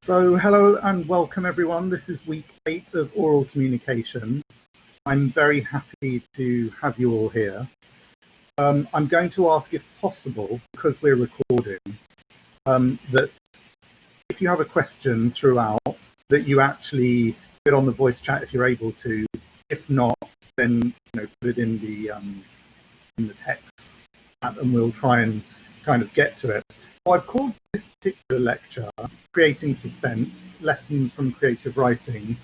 So hello and welcome everyone. This is week 8 of oral communication. I'm very happy to have you all here. I'm going to ask, if possible, because we're recording, that if you have a question throughout, that you actually put it on the voice chat if you're able to. If not, then put it in the text, and we'll try and kind of get to it. I've called this particular lecture Creating Suspense, Lessons from Creative Writing,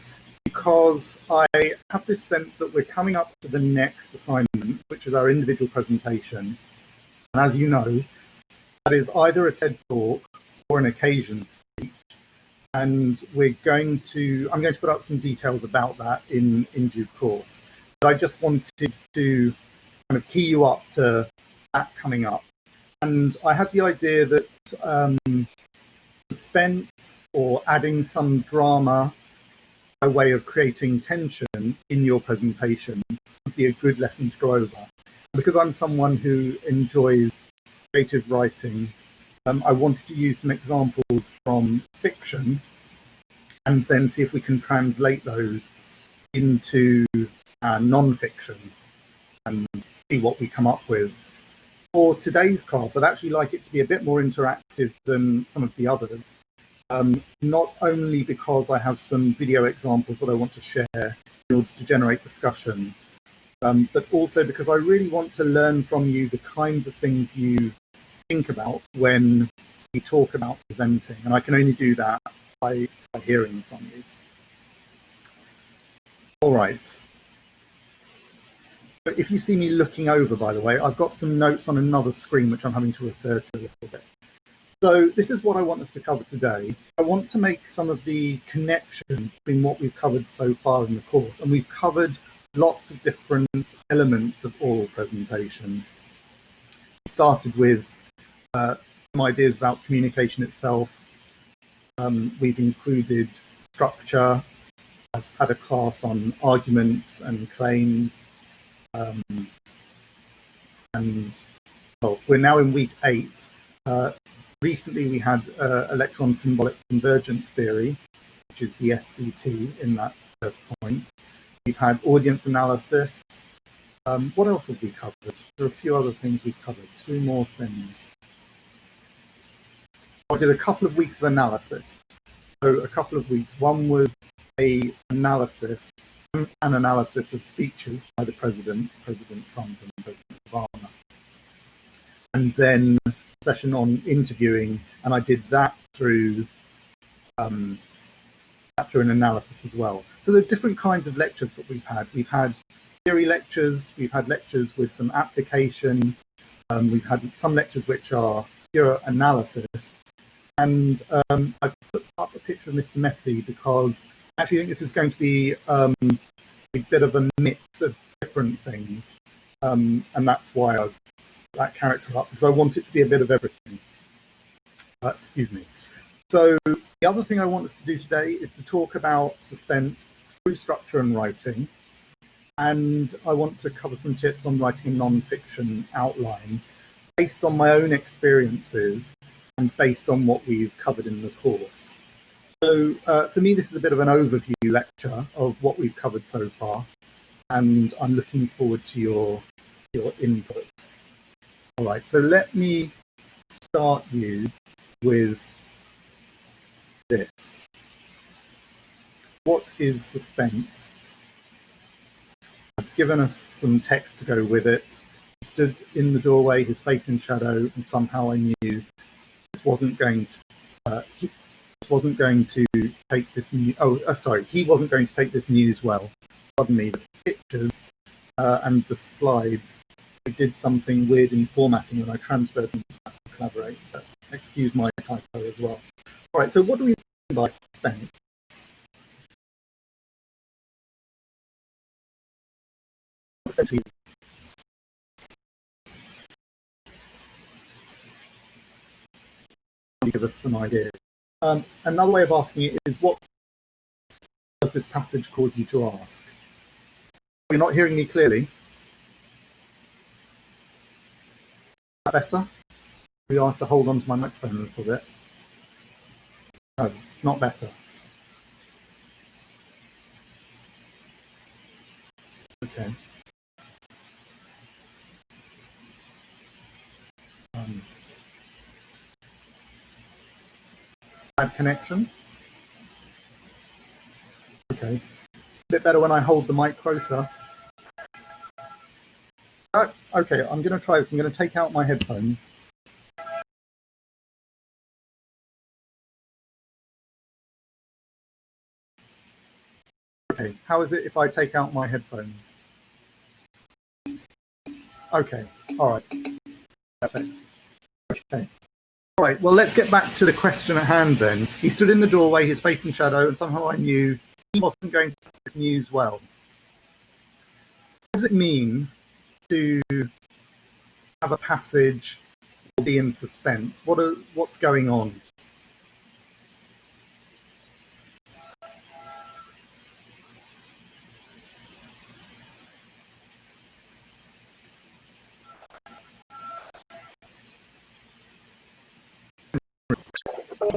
because I have this sense that we're coming up to the next assignment, which is our individual presentation. And as you know, that is either a TED Talk or an occasion speech. And I'm going to put up some details about that in due course. But I just wanted to kind of key you up to that coming up. And I had the idea that suspense or adding some drama by way of creating tension in your presentation would be a good lesson to go over. Because I'm someone who enjoys creative writing, I wanted to use some examples from fiction and then see if we can translate those into non-fiction and see what we come up with. For today's class, I'd actually like it to be a bit more interactive than some of the others, not only because I have some video examples that I want to share in order to generate discussion, but also because I really want to learn from you the kinds of things you think about when we talk about presenting, and I can only do that by hearing from you. All right. But if you see me looking over, by the way, I've got some notes on another screen which I'm having to refer to a little bit. So this is what I want us to cover today. I want to make some of the connection between what we've covered so far in the course, and we've covered lots of different elements of oral presentation. We started with some ideas about communication itself. We've included structure. I've had a class on arguments and claims. And well, we're now in week 8. Recently we had a lecture on symbolic convergence theory, which is the SCT in that first point. We've had audience analysis. What else have we covered? There are a few other things we've covered, 2 more things. I did a couple of weeks of analysis. So a couple of weeks. One was an analysis of speeches by the President Trump and President Obama. And then a session on interviewing, and I did that through an analysis as well. So there are different kinds of lectures that we've had. We've had theory lectures, we've had lectures with some application, we've had some lectures which are pure analysis. And I put up a picture of Mr. Messi because I actually think this is going to be a bit of a mix of different things, and that's why I've put that character up, because I want it to be a bit of everything. Excuse me. So the other thing I want us to do today is to talk about suspense through structure and writing, and I want to cover some tips on writing a non-fiction outline based on my own experiences and based on what we've covered in the course. So for me, this is a bit of an overview lecture of what we've covered so far, and I'm looking forward to your input. All right, so let me start you with this. What is suspense? I've given us some text to go with it. He stood in the doorway, his face in shadow, and somehow I knew this wasn't going to he wasn't going to take this news well. Pardon me, the pictures and the slides, I did something weird in formatting when I transferred them to Collaborate. But excuse my typo as well. All right, so what do we mean by suspense? Essentially, give us some ideas. Another way of asking it is, what does this passage cause you to ask? You're not hearing me clearly? Is that better? We have to hold on to my microphone a little bit. No, it's not better. Okay. Bad connection. Okay. A bit better when I hold the mic closer. Okay, I'm going to try this. I'm going to take out my headphones. Okay, how is it if I take out my headphones? Okay, all right. Perfect. Okay. All right, well, let's get back to the question at hand then. He stood in the doorway, his face in shadow, and somehow I knew he wasn't going to take this news well. What does it mean to have a passage or be in suspense? What's going on?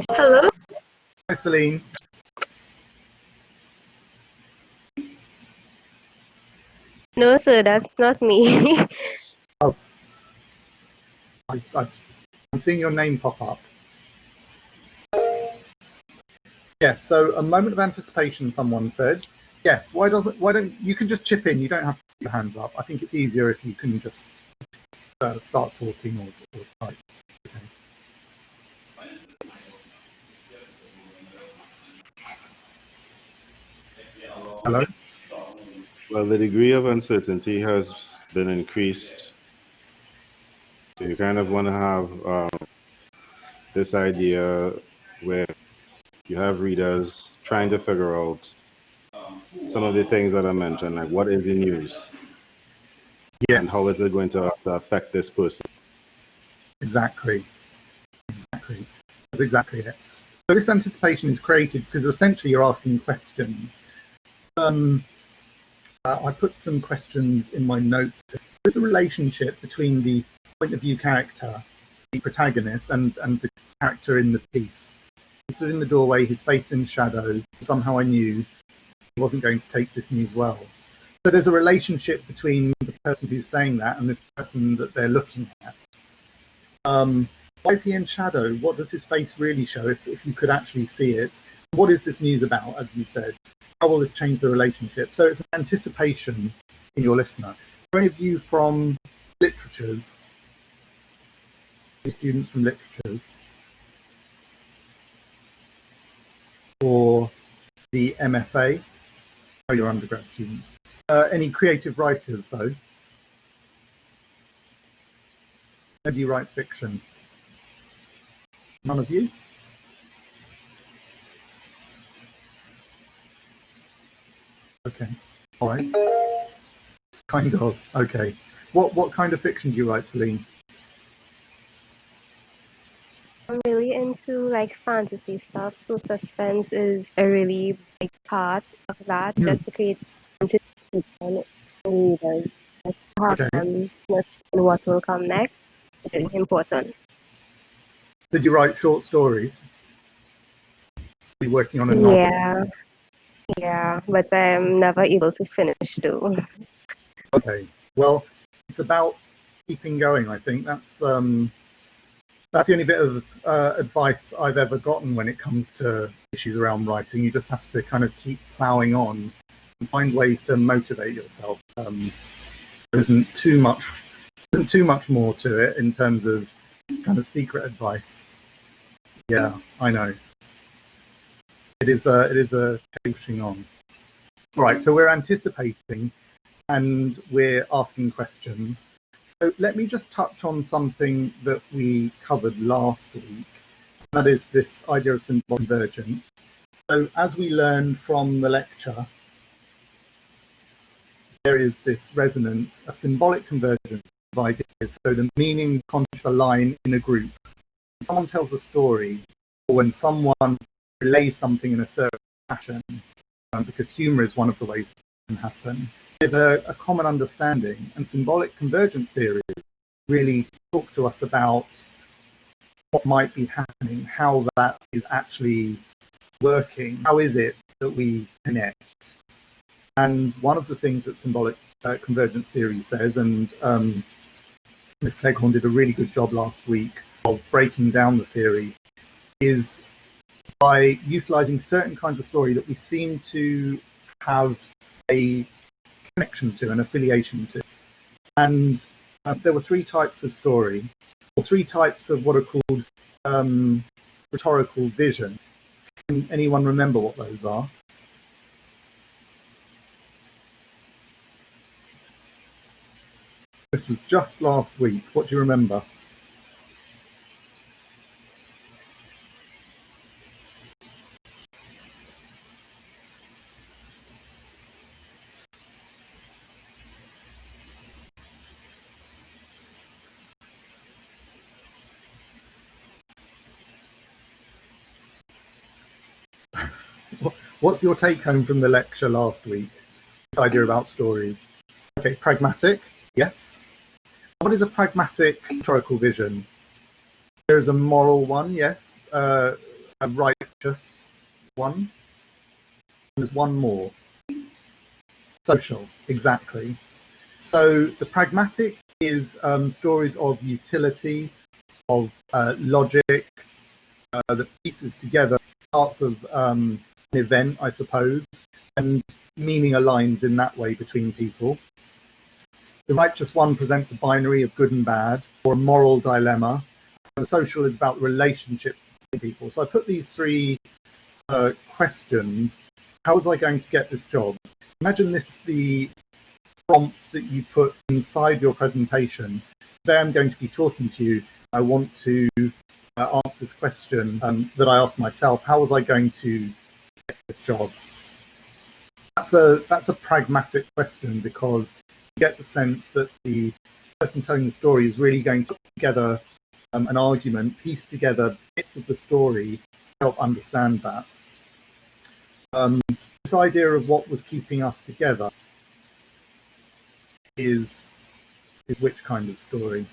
Hello? Hi, Celine. No, sir, that's not me. Oh, I'm seeing your name pop up. Yes, so a moment of anticipation, someone said. Yes, why don't you can just chip in, you don't have to put your hands up. I think it's easier if you can just start talking or type. Okay. Hello? Well, the degree of uncertainty has been increased. So you kind of want to have this idea where you have readers trying to figure out some of the things that I mentioned, like what is the news? Yes. And how is it going to affect this person? Exactly. Exactly. That's exactly it. So this anticipation is created because essentially you're asking questions. I put some questions in my notes. There's a relationship between the point of view character, the protagonist, and the character in the piece. He stood in the doorway, his face in shadow. Somehow I knew he wasn't going to take this news well. So there's a relationship between the person who's saying that and this person that they're looking at. Why is he in shadow? What does his face really show if you could actually see it? What is this news about, as you said? How will this change the relationship? So it's an anticipation in your listener. For any of you from literatures, students from literatures, or the MFA, or your undergrad students, any creative writers though? Nobody writes fiction. None of you? Okay, all right. Kind of. Okay. What kind of fiction do you write, Celine? I'm really into like fantasy stuff, so suspense is a really big part of that, just to create anticipation in readers. Just to have them look in what will come next. It's really important. Did you write short stories? Are you working on a novel? Yeah, but I'm never able to finish though. Okay. Well, it's about keeping going. I think that's the only bit of advice I've ever gotten when it comes to issues around writing. You just have to kind of keep ploughing on and find ways to motivate yourself. There isn't too much more to it in terms of kind of secret advice. Yeah, I know. It is a pushing on. All right, so we're anticipating and we're asking questions. So let me just touch on something that we covered last week. That is this idea of symbolic convergence. So as we learned from the lecture, there is this resonance, a symbolic convergence of ideas. So the meaning context align in a group. When someone tells a story, or when someone relays something in a certain fashion, because humor is one of the ways it can happen, there's a common understanding. And symbolic convergence theory really talks to us about what might be happening, how that is actually working. How is it that we connect? And one of the things that symbolic convergence theory says, and Ms. Cleghorn did a really good job last week of breaking down the theory, is by utilizing certain kinds of story that we seem to have a connection to, an affiliation to. And there were three types of story, or three types of what are called rhetorical vision. Can anyone remember what those are? This was just last week. What do you remember? What's your take home from the lecture last week? This idea about stories. Okay, pragmatic, yes. What is a pragmatic rhetorical vision? There is a moral one, yes. A righteous one. There's one more. Social, exactly. So the pragmatic is stories of utility, of logic, that pieces together parts of an event, I suppose, and meaning aligns in that way between people. The righteous one presents a binary of good and bad, or a moral dilemma. The social is about relationships between people. So I put these three questions. How was I going to get this job? Imagine this is the prompt that you put inside your presentation. Today I'm going to be talking to you. I want to answer this question that I asked myself. How was I going to get this job? That's a pragmatic question, because you get the sense that the person telling the story is really going to put together an argument, piece together bits of the story to help understand that. This idea of what was keeping us together is which kind of story?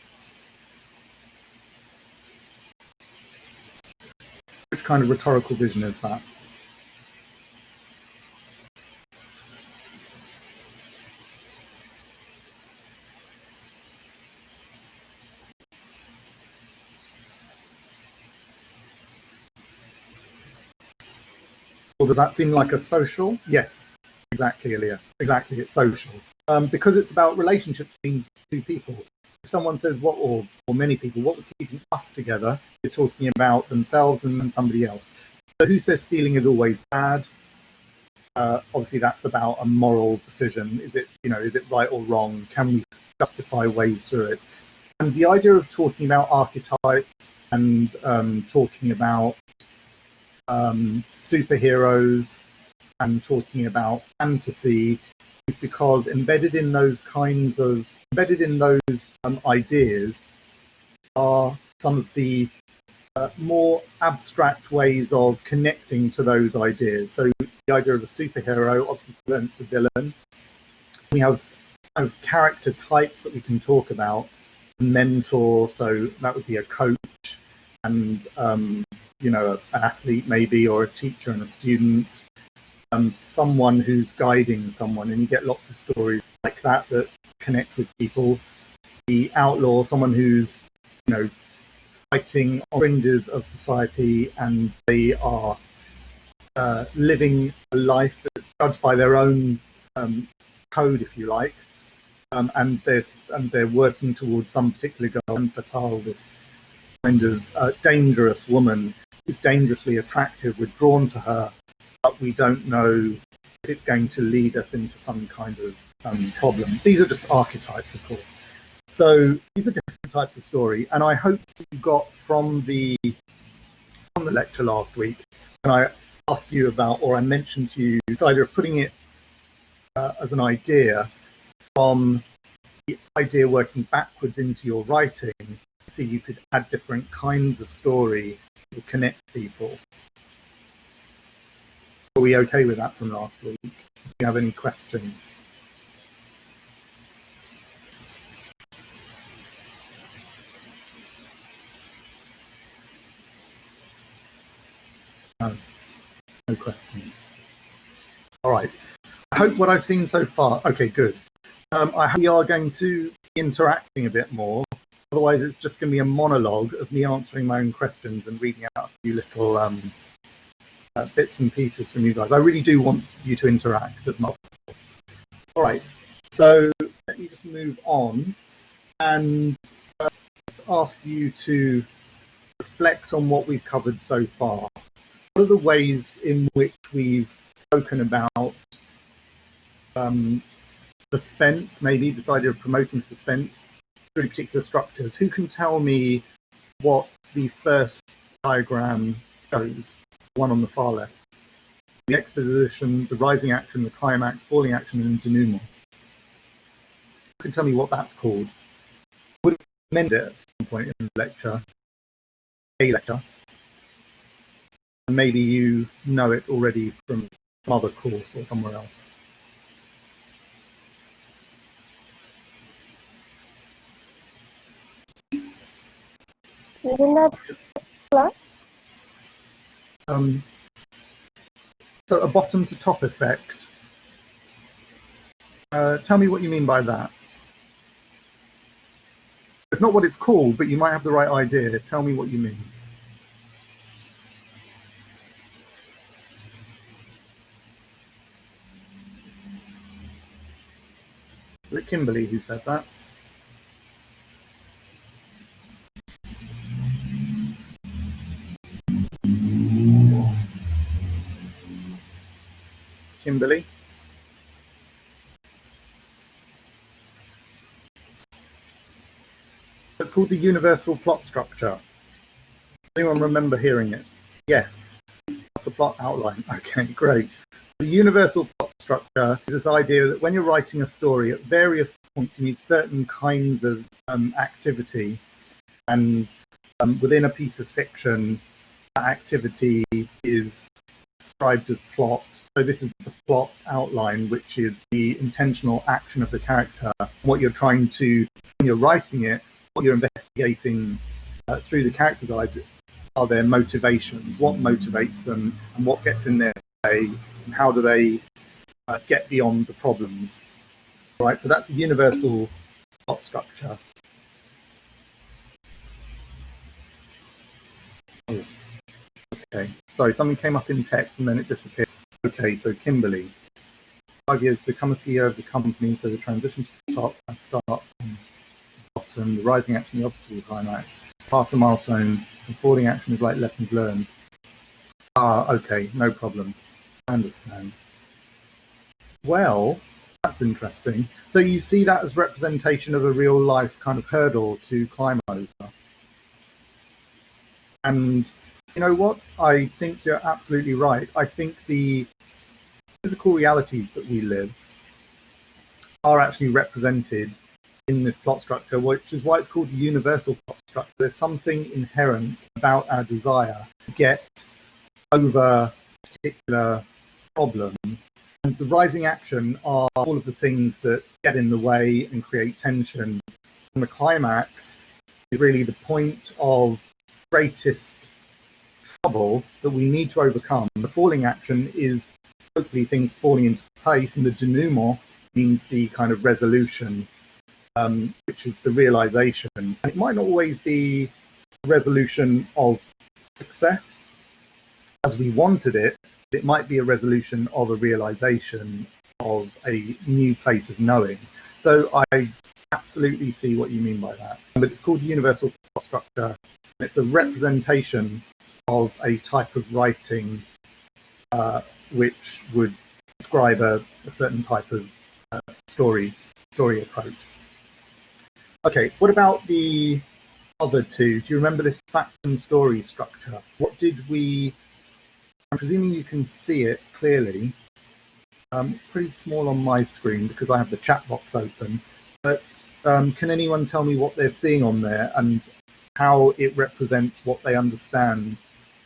Which kind of rhetorical vision is that? Or does that seem like a social? Yes, exactly, Ilya. Exactly, it's social. Because it's about relationships between two people. If someone says what, or many people, what was keeping us together, they're talking about themselves and somebody else. So who says stealing is always bad? Obviously that's about a moral decision. Is it right or wrong? Can we justify ways through it? And the idea of talking about archetypes and talking about superheroes and talking about fantasy is because embedded in those ideas are some of the more abstract ways of connecting to those ideas. So the idea of a superhero obviously presents a villain. We have kind of character types that we can talk about. A mentor, so that would be a coach, and an athlete maybe, or a teacher and a student. Someone who's guiding someone, and you get lots of stories like that that connect with people. The outlaw, someone who's fighting on fringes of society, and they are living a life that's judged by their own code, if you like, and they're working towards some particular goal. And Fatal, this kind of dangerous woman who's dangerously attractive. We're drawn to her, but we don't know if it's going to lead us into some kind of problem. These are just archetypes, of course. So these are different types of story, and I hope you got from the lecture last week, and I asked you about, or I mentioned to you, this idea of putting it as an idea from the idea working backwards into your writing. So you could add different kinds of story to connect people. Are we okay with that from last week? Do you have any questions? No, no questions. All right. I hope what I've seen so far. Okay, good. I hope we are going to be interacting a bit more. Otherwise, it's just going to be a monologue of me answering my own questions and reading out a few little bits and pieces from you guys. I really do want you to interact as much. All right. So let me just move on and just ask you to reflect on what we've covered so far. What are the ways in which we've spoken about suspense, maybe this idea of promoting suspense through particular structures? Who can tell me what the first diagram shows? The one on the far left. The exposition, the rising action, the climax, falling action, and denouement. Who can tell me what that's called? Would have mentioned it at some point in the lecture, and maybe you know it already from some other course or somewhere else. Isn't that class? So a bottom to top effect. Tell me what you mean by that. It's not what it's called, but you might have the right idea. Tell me what you mean. Was it Kimberly who said that? Kimberly? It's called the universal plot structure. Anyone remember hearing it? Yes. That's the plot outline. Okay, great. The universal plot structure is this idea that when you're writing a story, at various points you need certain kinds of activity, and within a piece of fiction, that activity is described as plot. So this is the plot outline, which is the intentional action of the character. What you're trying to, when you're writing it, what you're investigating through the character's eyes are their motivations, what motivates them, and what gets in their way, and how do they get beyond the problems. Right, so that's a universal plot structure. Oh, okay, sorry, something came up in text and then it disappeared. Okay, so Kimberly, 5 years to become a CEO of the company, so the transition to the top, I start from the bottom, the rising action, the obstacle climax, pass a milestone, and falling action is like lessons learned. Ah, okay, no problem. I understand. Well, that's interesting. So you see that as representation of a real life kind of hurdle to climb over. And you know what? I think you're absolutely right. I think the physical realities that we live are actually represented in this plot structure, which is why it's called the universal plot structure. There's something inherent about our desire to get over a particular problem. And the rising action are all of the things that get in the way and create tension. And the climax is really the point of greatest trouble that we need to overcome. The falling action is hopefully things falling into place, and the denouement means the kind of resolution, which is the realization. And it might not always be a resolution of success as we wanted it. It might be a resolution of a realization of a new place of knowing. So I absolutely see what you mean by that. But it's called universal plot structure. It's a representation of a type of writing which would describe a certain type of story approach. Okay, what about the other two? Do you remember this fact and story structure? What did we... I'm presuming you can see it clearly. It's pretty small on my screen because I have the chat box open. But can anyone tell me what they're seeing on there and how it represents what they understand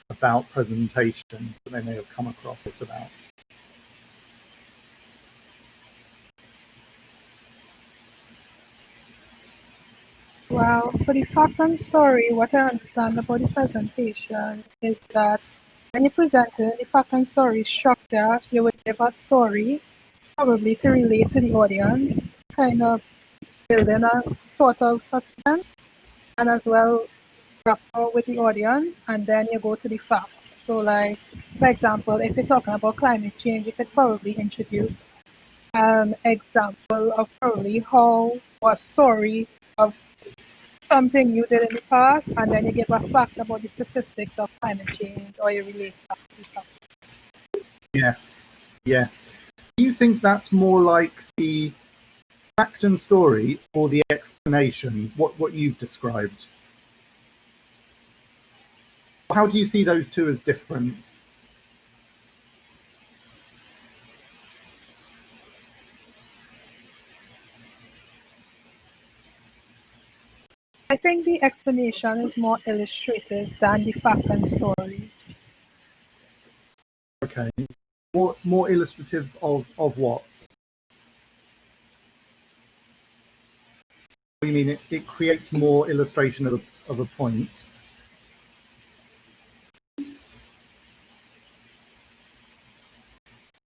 about presentation that they may have come across it about? Well, for the fact and story, what I understand about the presentation is that when you presented the fact and story structure, you would give a story, probably to relate to the audience, kind of building a sort of suspense, and as well rapport with the audience, and then you go to the facts. So like, for example, if you're talking about climate change, you could probably introduce an example of probably how or a story of something you did in the past, and then you give a fact about the statistics of climate change, or you relate that to something. Yes, yes. Do you think that's more like the fact and story or the explanation, what you've described? How do you see those two as different? I think the explanation is more illustrative than the fact and story. Okay. More illustrative of what? What do you mean it creates more illustration of a point?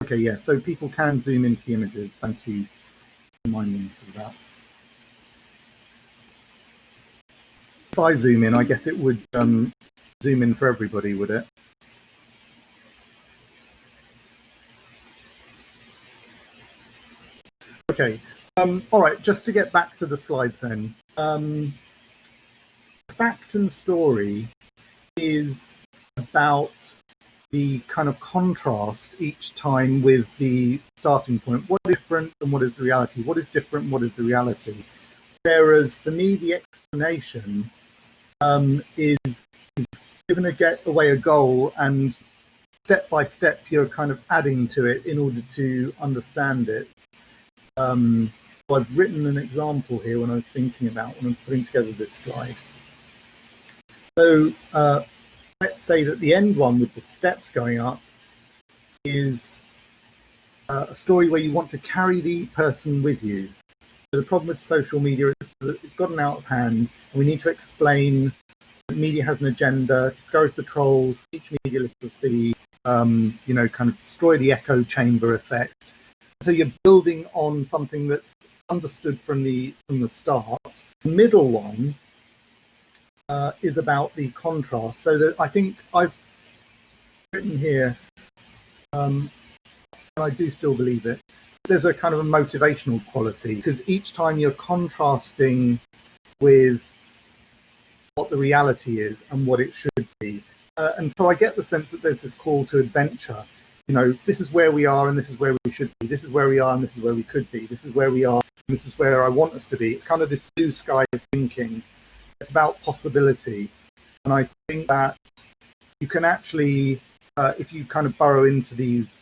Okay, yeah, so people can zoom into the images. Thank you for reminding us of that. If I zoom in, I guess it would zoom in for everybody, would it? Okay, all right, just to get back to the slides then. Fact and story is about the kind of contrast each time with the starting point. What is different and what is the reality? What is different and what is the reality? Whereas for me, the explanation is given away a goal, and step by step you're kind of adding to it in order to understand it. So I've written an example here when I was thinking about when I'm putting together this slide. So let's say that the end one with the steps going up is a story where you want to carry the person with you. So the problem with social media is that it's gotten out of hand, and we need to explain that media has an agenda, discourage the trolls, teach media literacy, you know, kind of destroy the echo chamber effect. So you're building on something that's understood from the start. The middle one is about the contrast. So that I think I've written here, and I do still believe it, there's a kind of a motivational quality, because each time you're contrasting with what the reality is and what it should be. And so I get the sense that there's this call to adventure. You know, this is where we are and this is where we should be. This is where we are and this is where we could be. This is where we are and this is where I want us to be. It's kind of this blue sky thinking. It's about possibility. And I think that you can actually, if you kind of burrow into these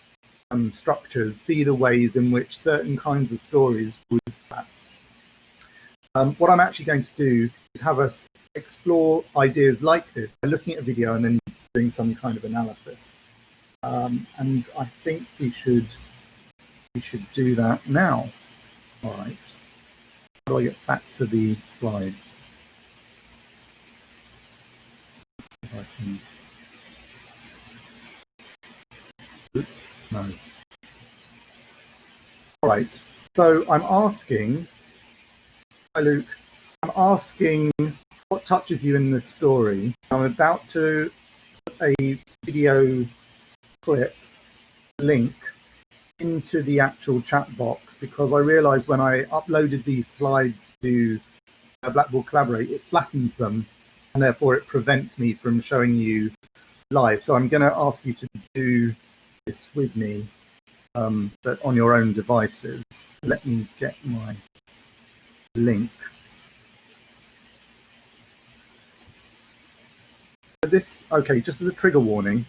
structures, see the ways in which certain kinds of stories would do that. What I'm actually going to do is have us explore ideas like this by looking at a video and then doing some kind of analysis. And I think we should do that now. All right. How do I get back to the slides? If I can. Oops, no. All right. So I'm asking, hi Luke, I'm asking what touches you in this story. I'm about to put a video clip link into the actual chat box, because I realized when I uploaded these slides to Blackboard Collaborate, it flattens them and therefore it prevents me from showing you live. So I'm going to ask you to do this with me, but on your own devices. Let me get my link. This, okay, just as a trigger warning,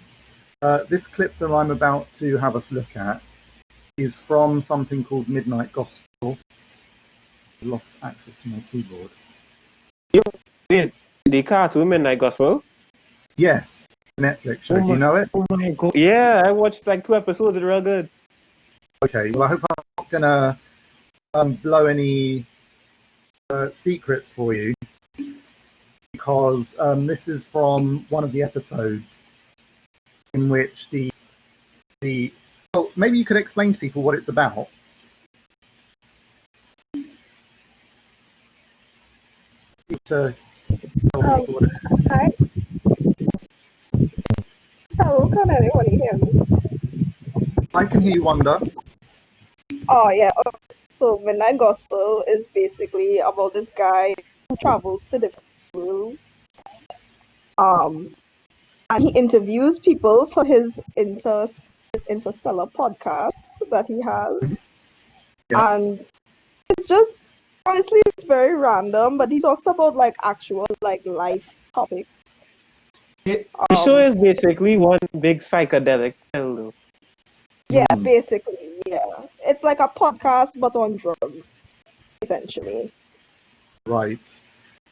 this clip that I'm about to have us look at is from something called Midnight Gospel. I lost access to my keyboard. Wait, the cartoon Midnight Gospel? Yes, Netflix show. Do you know it? Oh my god. Yeah, I watched like 2 episodes. It's real good. Okay, well I hope I'm not gonna blow any secrets for you, because this is from one of the episodes in which well, maybe you could explain to people what it's about. To tell people what it is. Hi. Hello, can anyone hear me? I can hear you, Wanda. Oh, yeah. So, Midnight Gospel is basically about this guy who travels to different worlds. And he interviews people for his interstellar podcast that he has. Yeah. And it's just, honestly, it's very random, but he talks about like actual like life topics. The show Um, is basically one big psychedelic pill, though. yeah, Mm. basically, yeah. It's like a podcast, but on drugs, essentially. Right.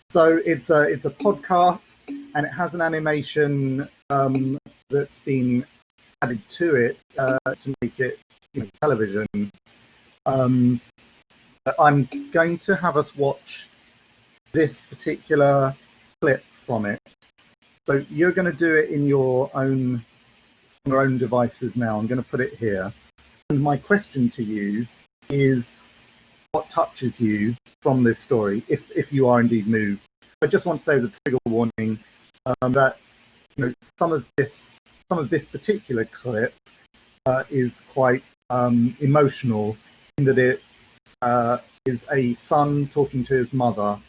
So it's a podcast, and it has an animation that's been added to it to make it television. I'm going to have us watch this particular clip from it. So you're going to do it in your own devices now. I'm going to put it here. And my question to you is, what touches you from this story, if you are indeed moved? I just want to say as a trigger warning that some of this particular clip is quite emotional, in that it is a son talking to his mother,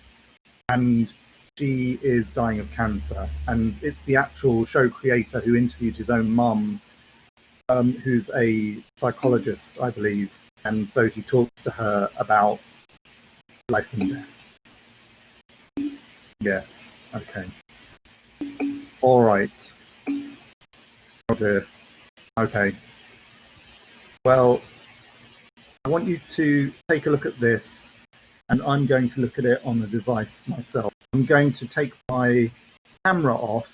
and she is dying of cancer, and it's the actual show creator who interviewed his own mum, who's a psychologist, I believe, and so he talks to her about life and death. Yes. Okay. All right. Oh dear. Okay. Well, I want you to take a look at this, and I'm going to look at it on the device myself. I'm going to take my camera off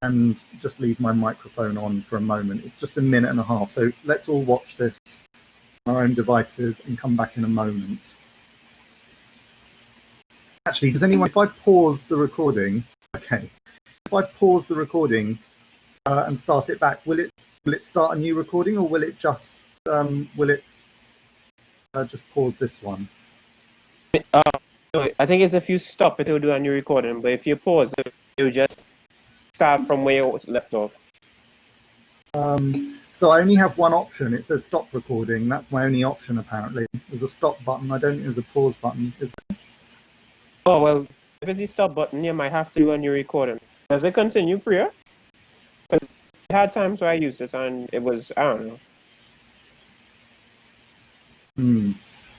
and just leave my microphone on for a moment. It's just a minute and a half, so let's all watch this on our own devices and come back in a moment. Actually, does anyone, if I pause the recording, okay, if I pause the recording and start it back, will it start a new recording, or will it just just pause this one? No, I think it's if you stop it, it'll do a new recording. But if you pause it, it'll just start from where it left off. So I only have one option. It says stop recording. That's my only option, apparently. There's a stop button. I don't think there's a pause button. Is there? Oh, well, if it's the stop button, you might have to do a new recording. Does it continue, Priya? Because I had times where I used it and it was, I don't know.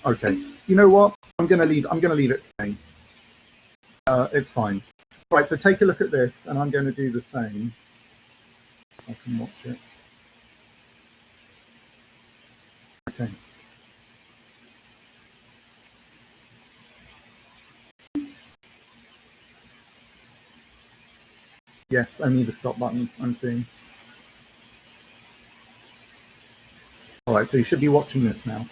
Okay. You know what? I'm gonna leave it playing. It's fine. Right. So take a look at this, and I'm going to do the same. I can watch it. Okay. Yes, only the stop button I'm seeing. All right. So you should be watching this now.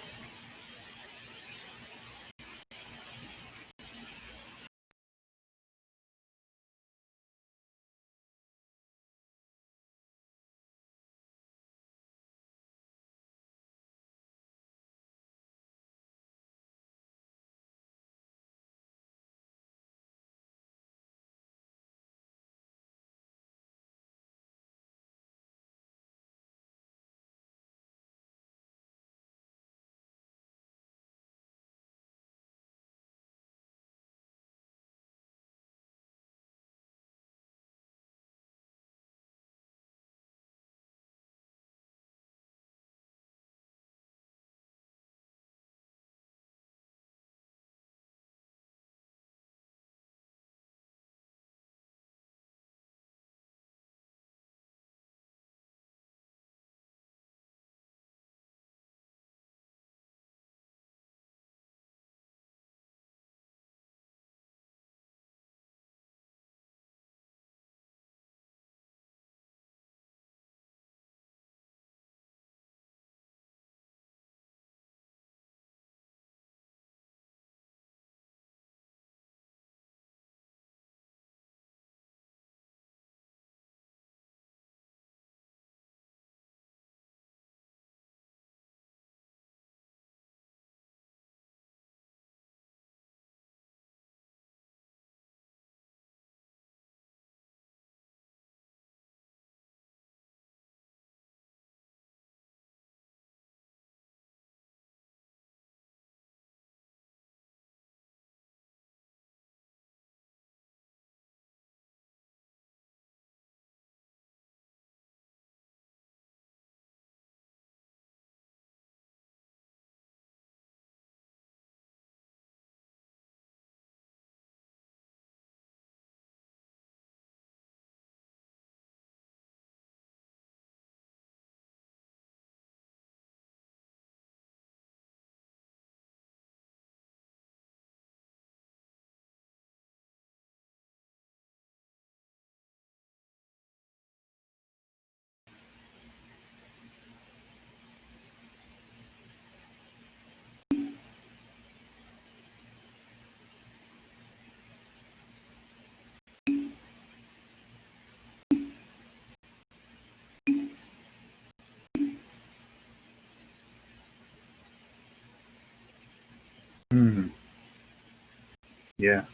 Yes.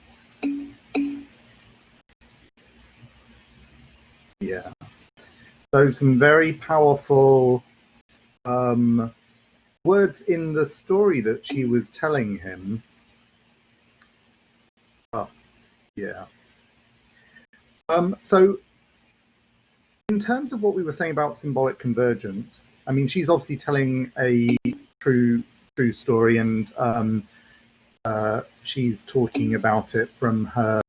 Yeah. So some very powerful words in the story that she was telling him. Oh, yeah. So in terms of what we were saying about symbolic convergence, I mean, she's obviously telling a true story, and she's talking about it from her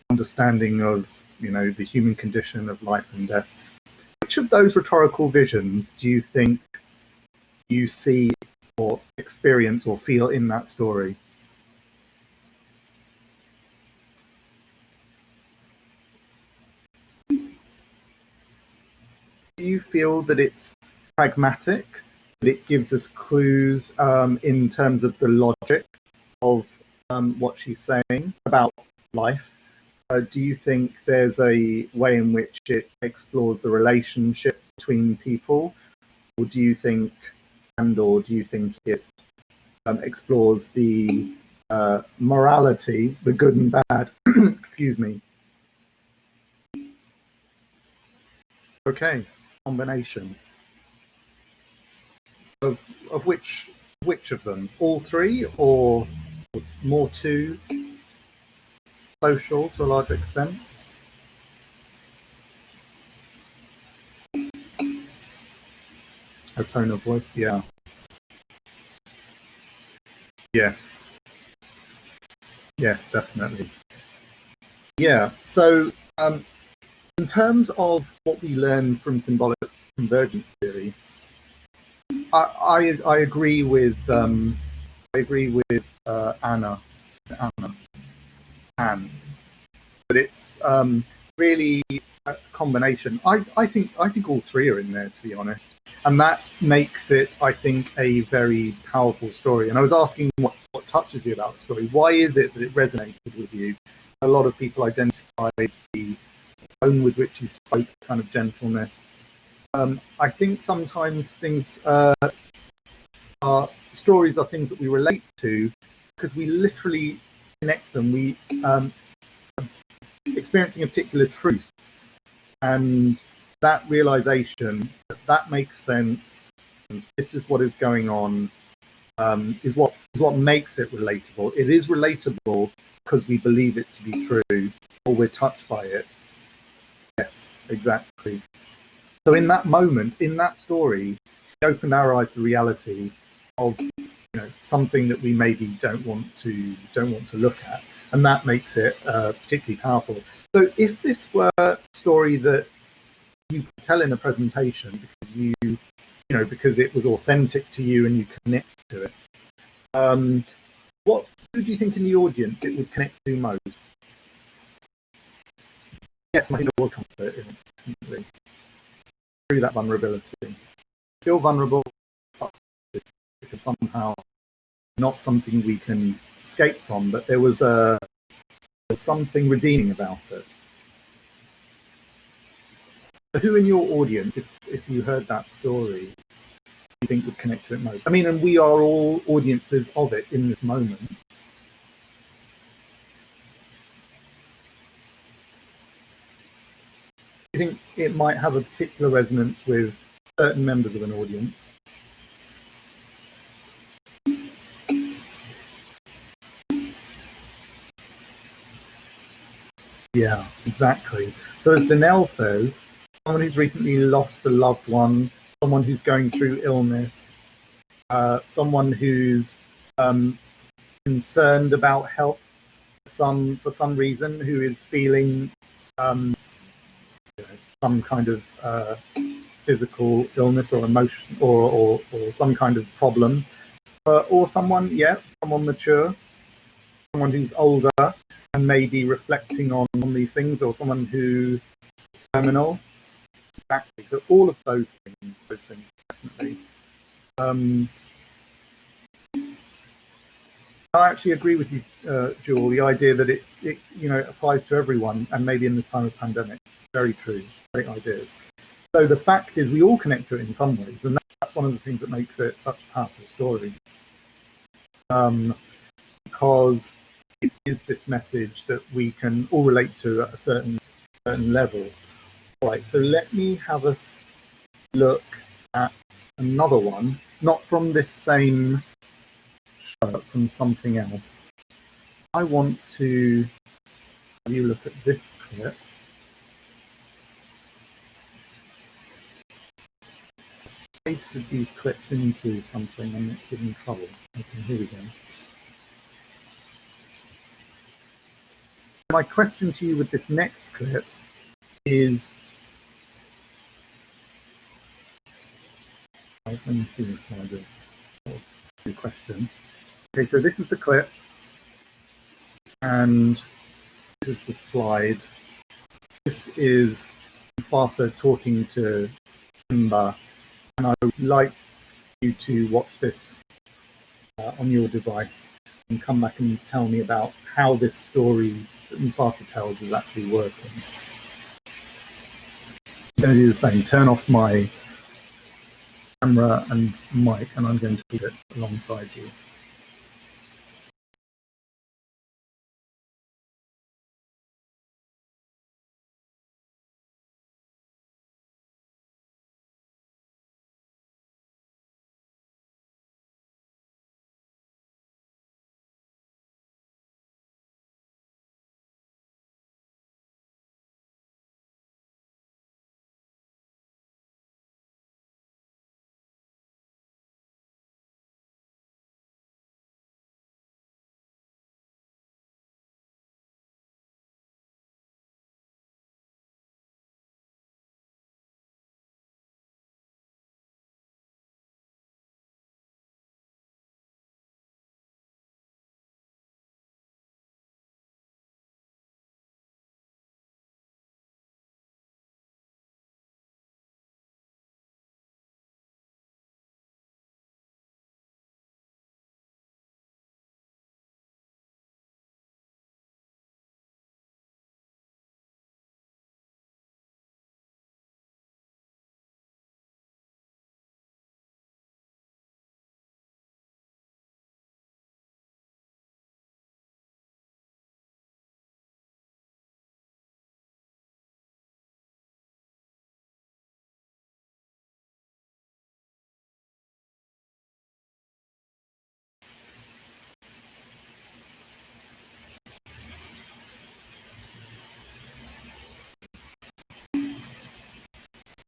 understanding of, you know, the human condition of life and death. Which of those rhetorical visions do you think you see or experience or feel in that story? Do you feel that it's pragmatic, that it gives us clues in terms of the logic of what she's saying about life? Do you think there's a way in which it explores the relationship between people, or do you think it explores the morality, the good and bad? Excuse me. Okay, combination of which of them? All three, or more two? Social to a large extent. A tone of voice, yeah. Yes. Yes, definitely. Yeah. So, in terms of what we learn from symbolic convergence theory, I agree with Anne, but it's really a combination. I think all three are in there, to be honest, and that makes it, I think, a very powerful story. And I was asking what touches you about the story. Why is it that it resonated with you? A lot of people identified the tone with which you spoke, kind of gentleness. I think sometimes things stories are things that we relate to because we literally connect them. We experiencing a particular truth, and that realization that makes sense, and this is what is going on, is what makes it relatable. It is relatable because we believe it to be true, or we're touched by it. Yes, exactly. So in that moment, in that story, she opened our eyes to reality of, you know, something that we maybe don't want to look at, and that makes it particularly powerful. So if this were a story that you could tell in a presentation because because it was authentic to you and you connect to it, who do you think in the audience it would connect to most? Yes, I think there was comfort in it, through that vulnerability. Feel vulnerable because somehow not something we can escape from, but there was something redeeming about it. So who in your audience, if you heard that story, you think would connect to it most? I mean, and we are all audiences of it in this moment. Do you think it might have a particular resonance with certain members of an audience? Yeah, exactly. So as Danelle says, someone who's recently lost a loved one, someone who's going through illness, someone who's concerned about health for some reason, who is feeling some kind of physical illness or emotion or some kind of problem, or someone mature, someone who's older and maybe reflecting on these things, or someone who's terminal. Exactly. So all of those things definitely. I actually agree with you, Jewel. The idea that it applies to everyone, and maybe in this time of pandemic. Very true. Great ideas. So the fact is, we all connect to it in some ways, and that's one of the things that makes it such a powerful story. Because it is this message that we can all relate to at a certain level. All right, so let me have us look at another one, not from this same show, but from something else. I want to have you look at this clip. I pasted these clips into something and it's giving trouble. Okay, here we go. My question to you with this next clip is, let me see the slide of the question. Okay, so this is the clip, and this is the slide. This is MUFASA talking to Simba, and I would like you to watch this on your device and come back and tell me about how this story that MUFASA tells is actually working. I'm going to do the same. Turn off my camera and mic, and I'm going to put it alongside you.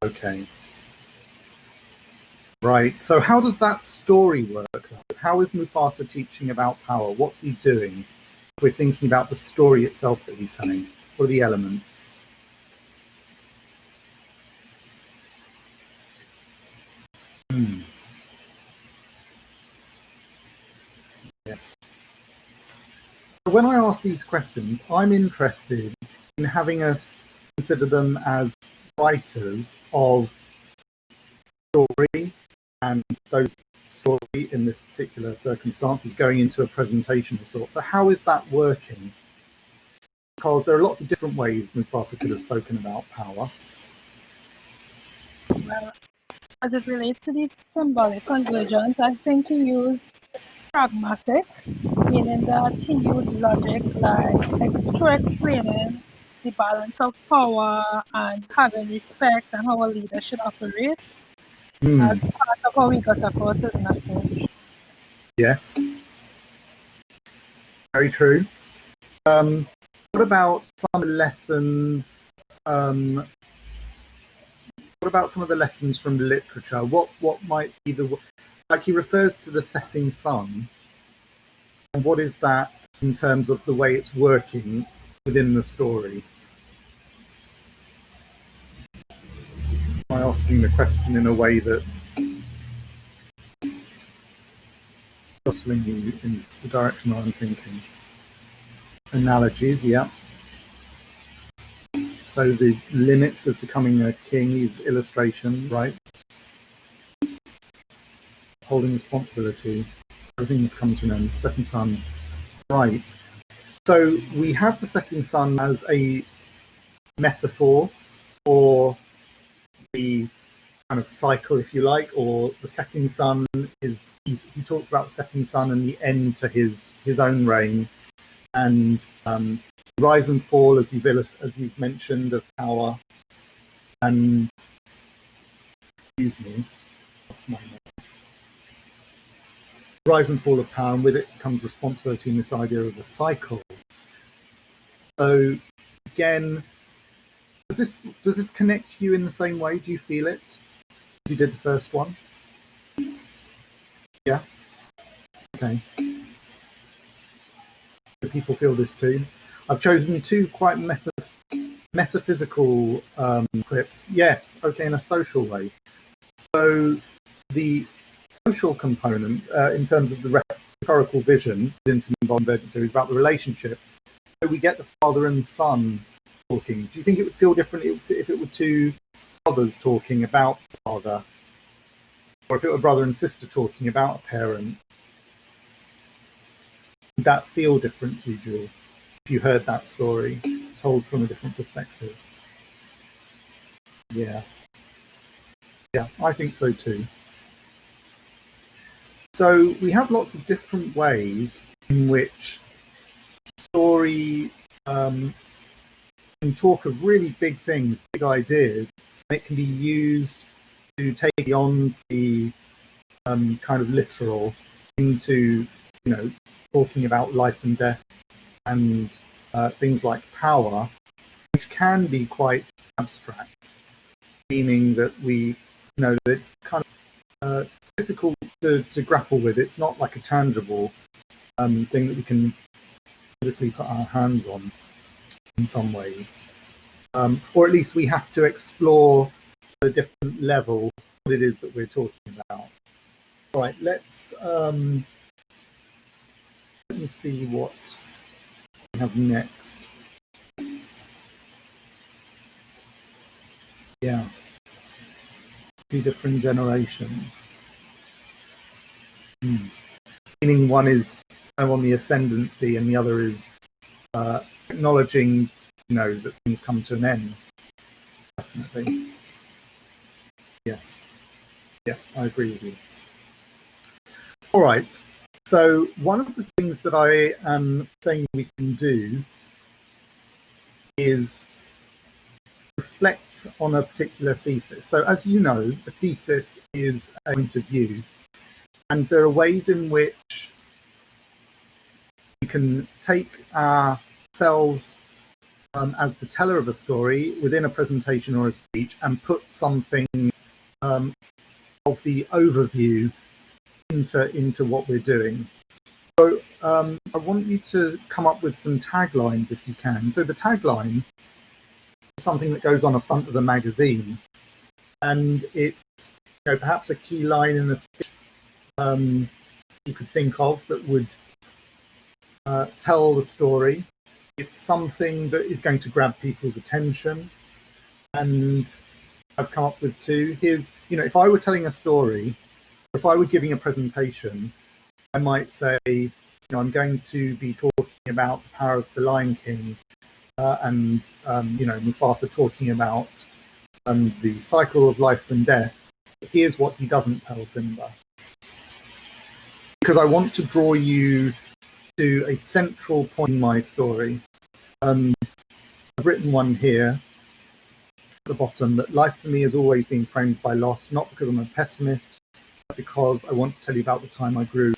Okay. Right. So how does that story work? How is MUFASA teaching about power? What's he doing? We're thinking about the story itself that he's telling. What are the elements? Yeah. When I ask these questions, I'm interested in having us consider them as writers of story, and those story in this particular circumstance is going into a presentation of sorts. So how is that working? Because there are lots of different ways MUFASA could have spoken about power. Well, as it relates to the symbolic convergence, I think he used pragmatic, meaning that he used logic like through explaining the balance of power and having respect and how a leader should operate as part of how he got across his message. Yes, very true. What about some of the lessons? What about some of the lessons from literature? What might be the, like he refers to the setting sun, and what is that in terms of the way it's working within the story? Am I asking the question in a way that's jostling you in the direction I'm thinking? Analogies, yeah. So the limits of becoming a king is illustration, right? Holding responsibility, everything has come to an end, setting sun, right. So we have the setting sun as a metaphor for the kind of cycle, if you like, or the setting sun is, he talks about the setting sun and the end to his own reign and rise and fall, as you've mentioned, of power, and excuse me, lost my notes. Rise and fall of power, and with it comes responsibility in this idea of a cycle. So again, does this connect to you in the same way? Do you feel it as you did the first one? Yeah. Okay. Do people feel this too? I've chosen two quite metaphysical clips. Yes. Okay, in a social way. So the social component, in terms of the rhetorical vision in symbolic convergence, is about the relationship. So we get the father and son talking. Do you think it would feel different if it were two brothers talking about the father, or if it were brother and sister talking about a parent? Would that feel different to you, Jewel, if you heard that story told from a different perspective? Yeah. Yeah, I think so too. So we have lots of different ways in which story can talk of really big things, big ideas, and it can be used to take beyond the kind of literal into, talking about life and death and things like power, which can be quite abstract, meaning that that kind of difficult to grapple with. It's not like a tangible thing that we can physically put our hands on in some ways, or at least we have to explore at a different level what it is that we're talking about. All right, let me see what we have next. Yeah, 2 different generations. Meaning one is on the ascendancy and the other is acknowledging, that things come to an end. Definitely. Yes. Yeah, I agree with you. All right. So one of the things that I am saying we can do is reflect on a particular thesis. So as you know, a thesis is a point of view, and there are ways in which we can take ourselves as the teller of a story within a presentation or a speech and put something of the overview into what we're doing. So I want you to come up with some taglines if you can. So the tagline is something that goes on the front of the magazine, and it's perhaps a key line in the speech you could think of that would tell the story. It's something that is going to grab people's attention, and I've come up with 2. Here's, if I were telling a story, if I were giving a presentation, I might say, I'm going to be talking about the power of the Lion King, and Mufasa talking about the cycle of life and death. Here's what he doesn't tell Simba, because I want to draw you to a central point in my story. I've written one here at the bottom, that life for me has always been framed by loss, not because I'm a pessimist, but because I want to tell you about the time I grew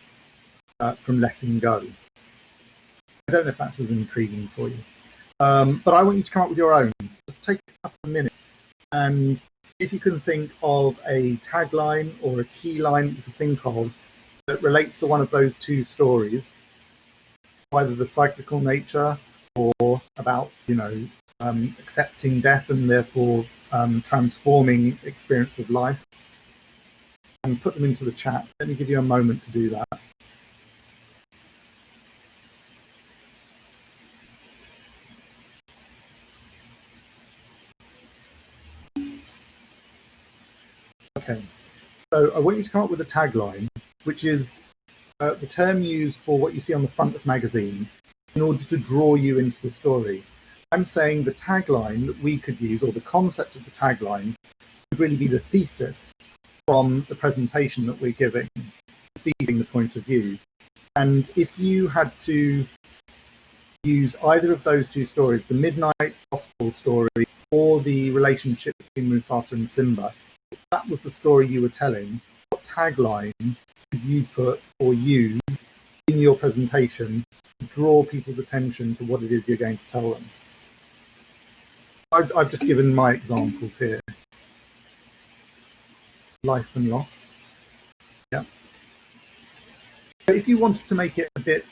from letting go. I don't know if that's as intriguing for you, but I want you to come up with your own. Just take a couple of minutes, and if you can think of a tagline or a key line that you can think of that relates to one of those 2 stories, either the cyclical nature or about, accepting death and therefore transforming experience of life, and put them into the chat. Let me give you a moment to do that. Okay, so I want you to come up with a tagline, which is the term used for what you see on the front of magazines in order to draw you into the story. I'm saying the tagline that we could use, or the concept of the tagline, would really be the thesis from the presentation that we're giving, feeding the point of view. And if you had to use either of those two stories, the Midnight Gospel story or the relationship between Mufasa and Simba, if that was the story you were telling, what tagline could you put or use in your presentation to draw people's attention to what it is you're going to tell them? I've just given my examples here. Life and loss. Yeah. But if you wanted to make it a bit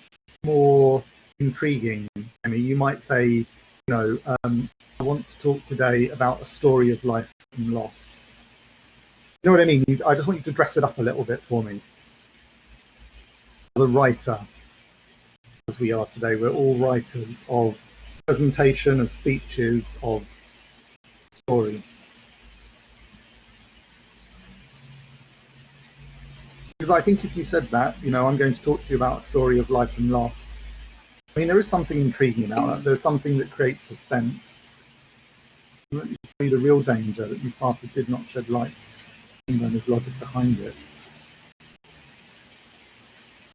more intriguing, I mean, you might say, you know, I want to talk today about a story of life and loss. You know what I mean? I just want you to dress it up a little bit for me. As a writer, as we are today, we're all writers of presentation, of speeches, of story. Because I think if you said that, you know, I'm going to talk to you about a story of life and loss, I mean, there is something intriguing about that. There's something that creates suspense. Let me show you the real danger that Mufasa did not shed light on his logic behind it.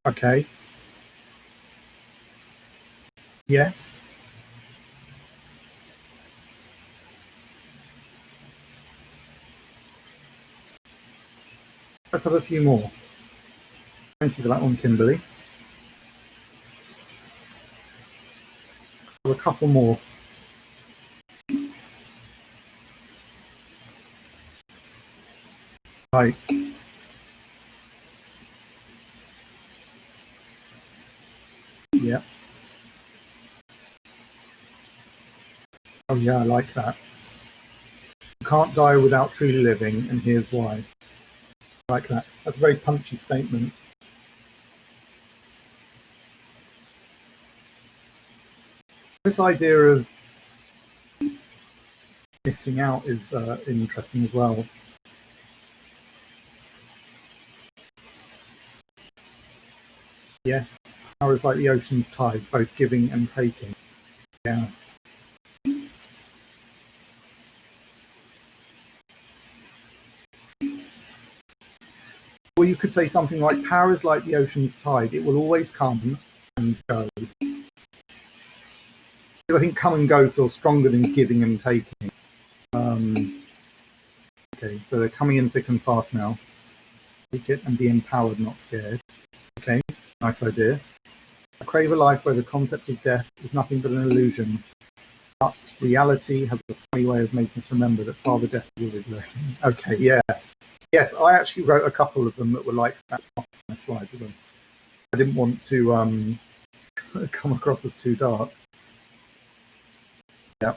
Okay. Yes. Let's have a few more. Thank you for that one, Kimberly. A couple more. Right. Yeah. Oh yeah, I like that. You can't die without truly living, and here's why. I like that. That's a very punchy statement. This idea of missing out is interesting as well. Yes, power is like the ocean's tide, both giving and taking. Yeah. Or you could say something like, power is like the ocean's tide. It will always come and go. I think come and go feels stronger than giving and taking. Okay, so they're coming in thick and fast now. Take it and be empowered, not scared. Okay, nice idea. I crave a life where the concept of death is nothing but an illusion, but reality has a funny way of making us remember that Father Death is always lurking. Okay, yeah. Yes, I actually wrote a couple of them that were like that on my slides. I didn't want to come across as too dark. Yeah.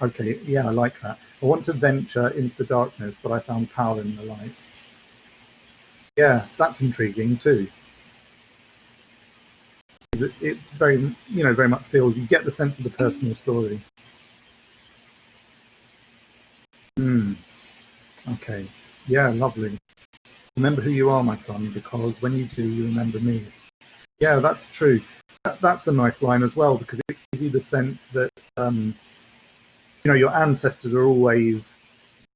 Okay, yeah, I like that. I want to venture into the darkness, but I found power in the light. Yeah, that's intriguing too. It very, you know, very much feels, you get the sense of the personal story. Okay, yeah, lovely. Remember who you are, my son, because when you do, you remember me. Yeah, that's true. That's a nice line as well, because it gives you the sense that, you know, your ancestors are always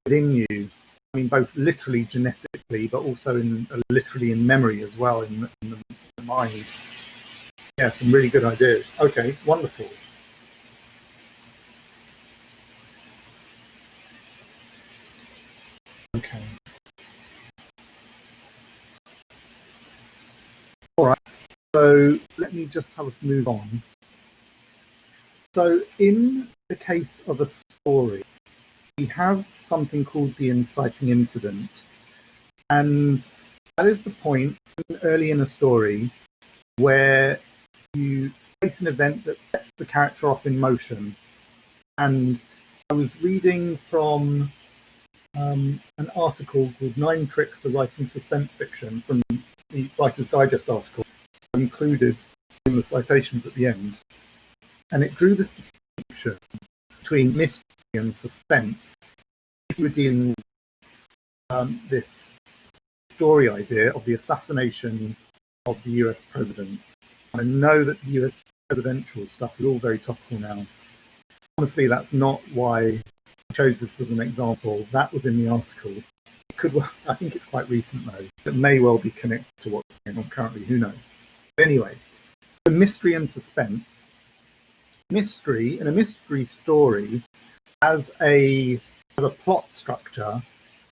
within you. I mean, both literally genetically, but also literally in memory as well, in the mind. Yeah, some really good ideas. Okay, wonderful. Okay. All right. So let me just have us move on. So in the case of a story, we have something called the inciting incident. And that is the point early in a story where you face an event that sets the character off in motion. And I was reading from an article called 9 Tricks to Writing Suspense Fiction from the Writer's Digest article, included in the citations at the end. And it drew this distinction between mystery and suspense. If you were dealing with this story idea of the assassination of the US president, I know that the US presidential stuff is all very topical now. Honestly, that's not why I chose this as an example. That was in the article. It could, I think it's quite recent though. It may well be connected to what's going on currently, who knows. But anyway, mystery and suspense. Mystery, in a mystery story, as a plot structure,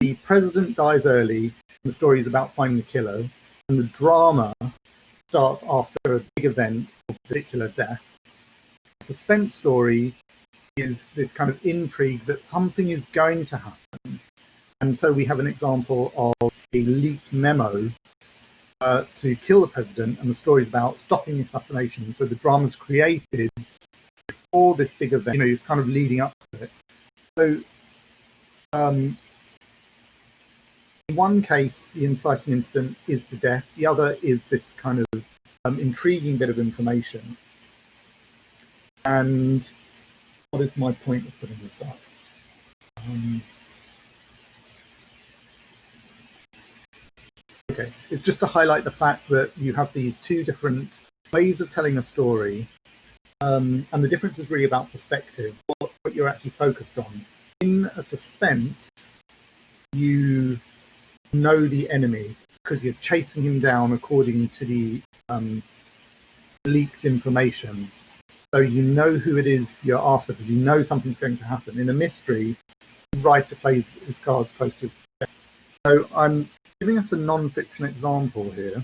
the president dies early, and the story is about finding the killers, and the drama starts after a big event or particular death. A suspense story is this kind of intrigue that something is going to happen. And so we have an example of a leaked memo to kill the president, and the story is about stopping the assassination. So the drama's created before this big event, it's kind of leading up to it. So in one case, the inciting incident is the death. The other is this kind of intriguing bit of information. And what is my point of putting this up? Okay, it's just to highlight the fact that you have these two different ways of telling a story, and the difference is really about perspective, what you're actually focused on. In a suspense, you know the enemy because you're chasing him down according to the leaked information. So you know who it is you're after because you know something's going to happen. In a mystery, the writer plays his cards close to his chest. So I'm giving us a non-fiction example here.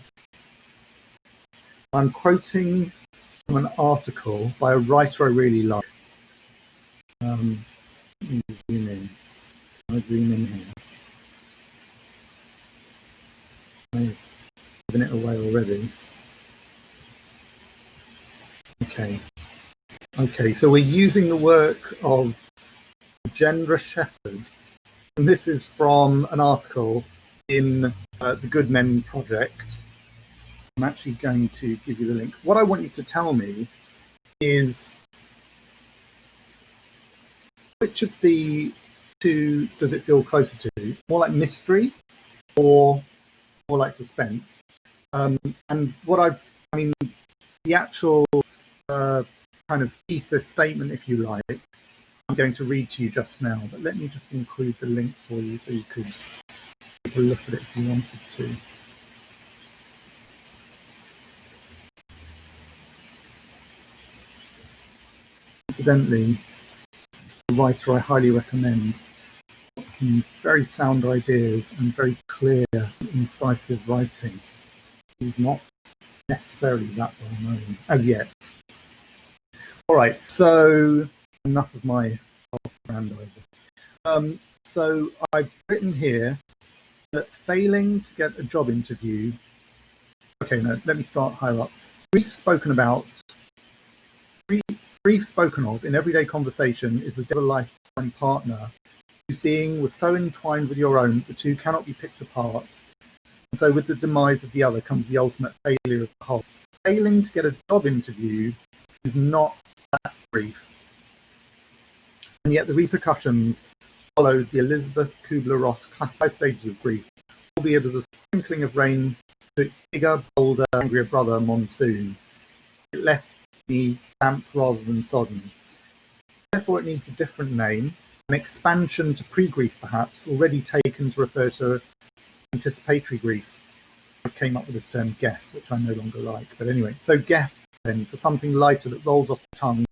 I'm quoting from an article by a writer I really like. Let me zoom in. I'll zoom in here. I've given it away already. Okay, so we're using the work of Gendra Shepherd, and this is from an article in the Good Men Project. I'm actually going to give you the link. What I want you to tell me is which of the two does it feel closer to? More like mystery or more like suspense? And what the actual kind of thesis statement, if you like, I'm going to read to you just now, but let me just include the link for you so you could take a look at it if you wanted to. Incidentally, a writer I highly recommend. Some very sound ideas and very clear, incisive writing. He's not necessarily that well known as yet. All right, so enough of my self-aggrandizing. So I've written here that failing to get a job interview. Okay, no, let me start higher up. Grief spoken of in everyday conversation is the devil lifetime partner whose being was so entwined with your own that the two cannot be picked apart. And so with the demise of the other comes the ultimate failure of the whole. Failing to get a job interview is not that grief. And yet the repercussions followed the Elizabeth Kubler-Ross class 5 stages of grief, albeit as a sprinkling of rain to its bigger, bolder, angrier brother, monsoon. It left me damp rather than sodden. Therefore it needs a different name, an expansion to pre-grief perhaps, already taken to refer to anticipatory grief. I came up with this term GEF, which I no longer like. But anyway, so GEF then, for something lighter that rolls off the tongue,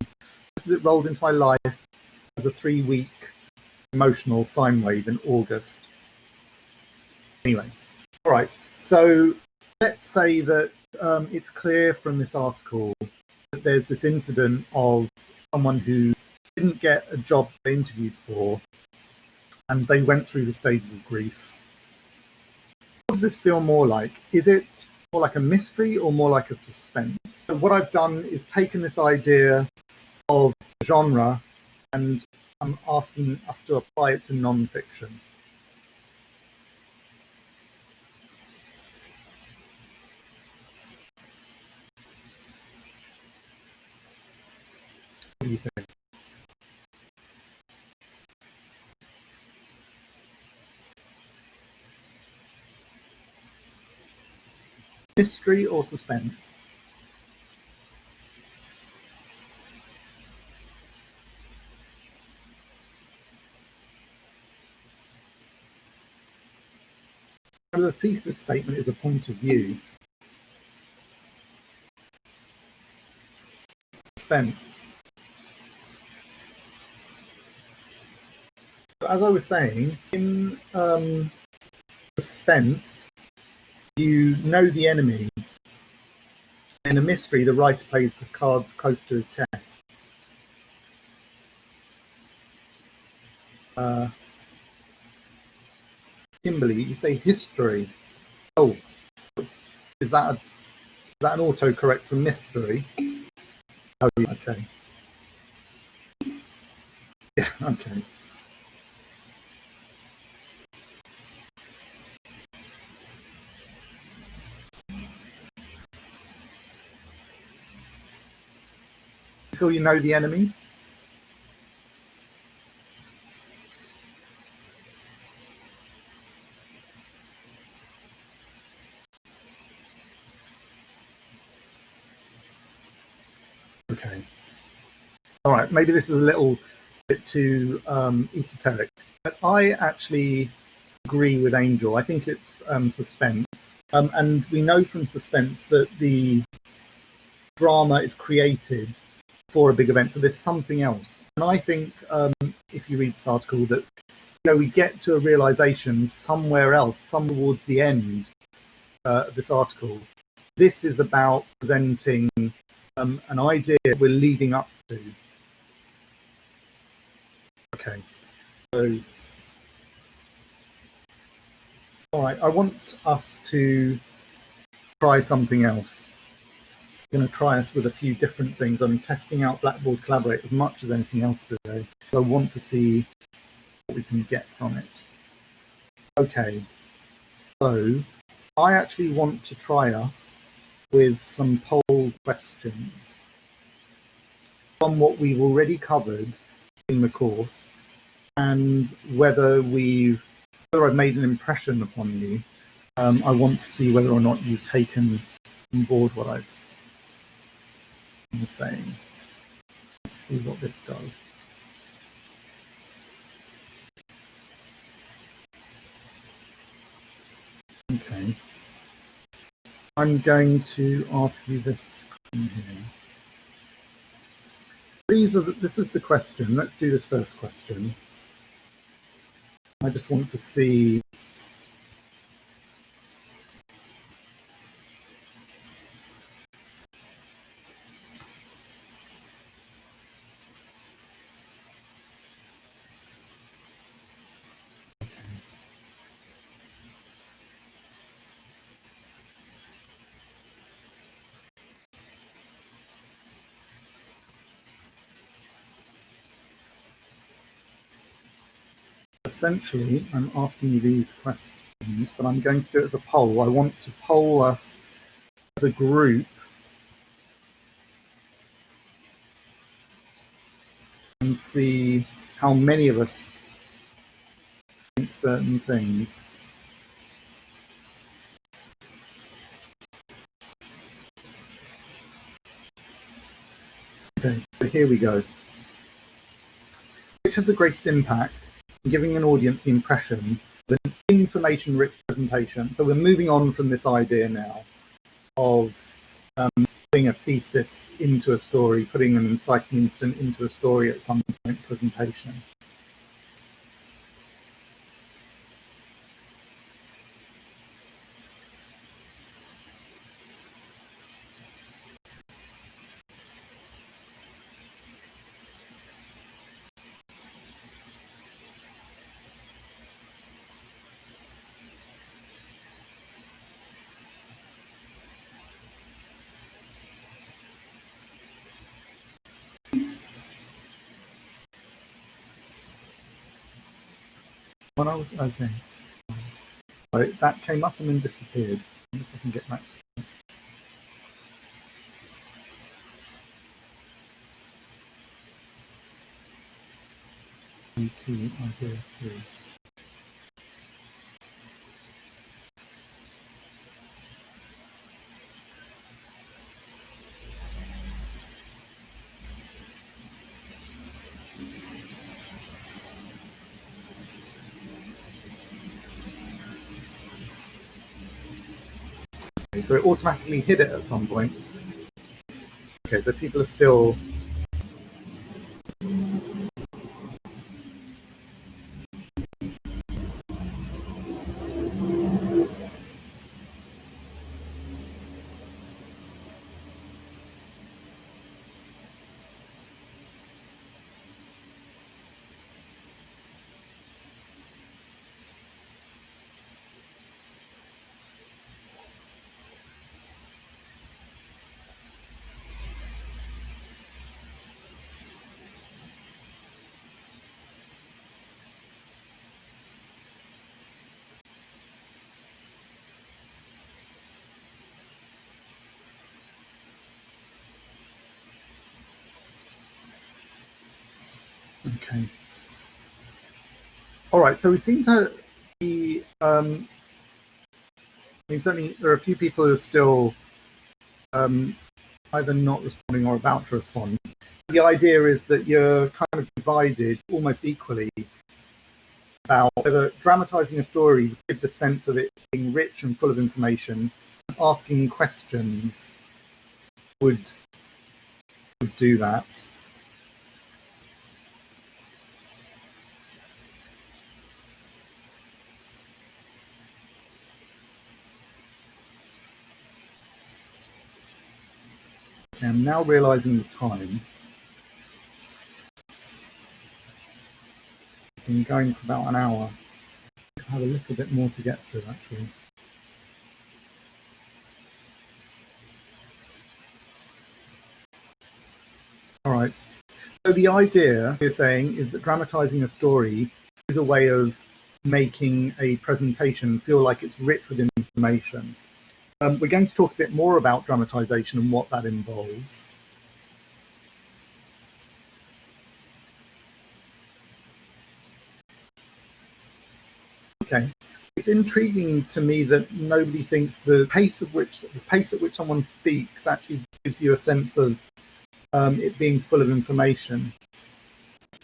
just as it rolled into my life as a 3-week emotional sine wave in August. Anyway, all right, so let's say that it's clear from this article that there's this incident of someone who didn't get a job they interviewed for, and they went through the stages of grief. What does this feel more like? Is it more like a mystery or more like a suspense? So what I've done is taken this idea of genre and I'm asking us to apply it to non-fiction. What do you think? Mystery or suspense? The thesis statement is a point of view. suspense. As I was saying, in suspense, you know the enemy. In a mystery, the writer plays the cards close to his chest. Kimberly, you say history. Oh, is that an autocorrect for mystery? Oh, okay. Yeah, okay. You feel you know the enemy? Okay. All right, maybe this is a little bit too esoteric, but I actually agree with Angel. I think it's suspense. And we know from suspense that the drama is created for a big event, so there's something else. And I think if you read this article that we get to a realization somewhere else, some towards the end of this article. This is about presenting an idea we're leading up to. Okay, so all right, I want us to try something else. I'm going to try us with a few different things. I'm testing out Blackboard Collaborate as much as anything else today. So I want to see what we can get from it. Okay, so I actually want to try us with some poll questions on what we've already covered in the course and whether I've made an impression upon you. I want to see whether or not you've taken on board what I've been saying. Let's see what this does. Okay. I'm going to ask you this question here. This is the question. Let's do this first question. I just want to see essentially, I'm asking you these questions, but I'm going to do it as a poll. I want to poll us as a group and see how many of us think certain things. Okay, so here we go. Which has the greatest impact in giving an audience the impression of an information-rich presentation? So we're moving on from this idea now of putting a thesis into a story, putting an inciting incident into a story at some point presentation. When I was okay, right, that came up and then disappeared. If I can get back. Idea 3. Okay, so it automatically hid it at some point. Okay, so people are still Okay. All right. So we seem to be. I mean, certainly there are a few people who are still either not responding or about to respond. The idea is that you're kind of divided almost equally about whether dramatizing a story would give the sense of it being rich and full of information, and asking questions would do that. Okay, I'm now realizing the time. I've been going for about an hour. I have a little bit more to get through, actually. All right. So the idea you're saying is that dramatizing a story is a way of making a presentation feel like it's rich with information. We're going to talk a bit more about dramatization and what that involves. Okay. It's intriguing to me that nobody thinks the pace at which someone speaks actually gives you a sense of it being full of information.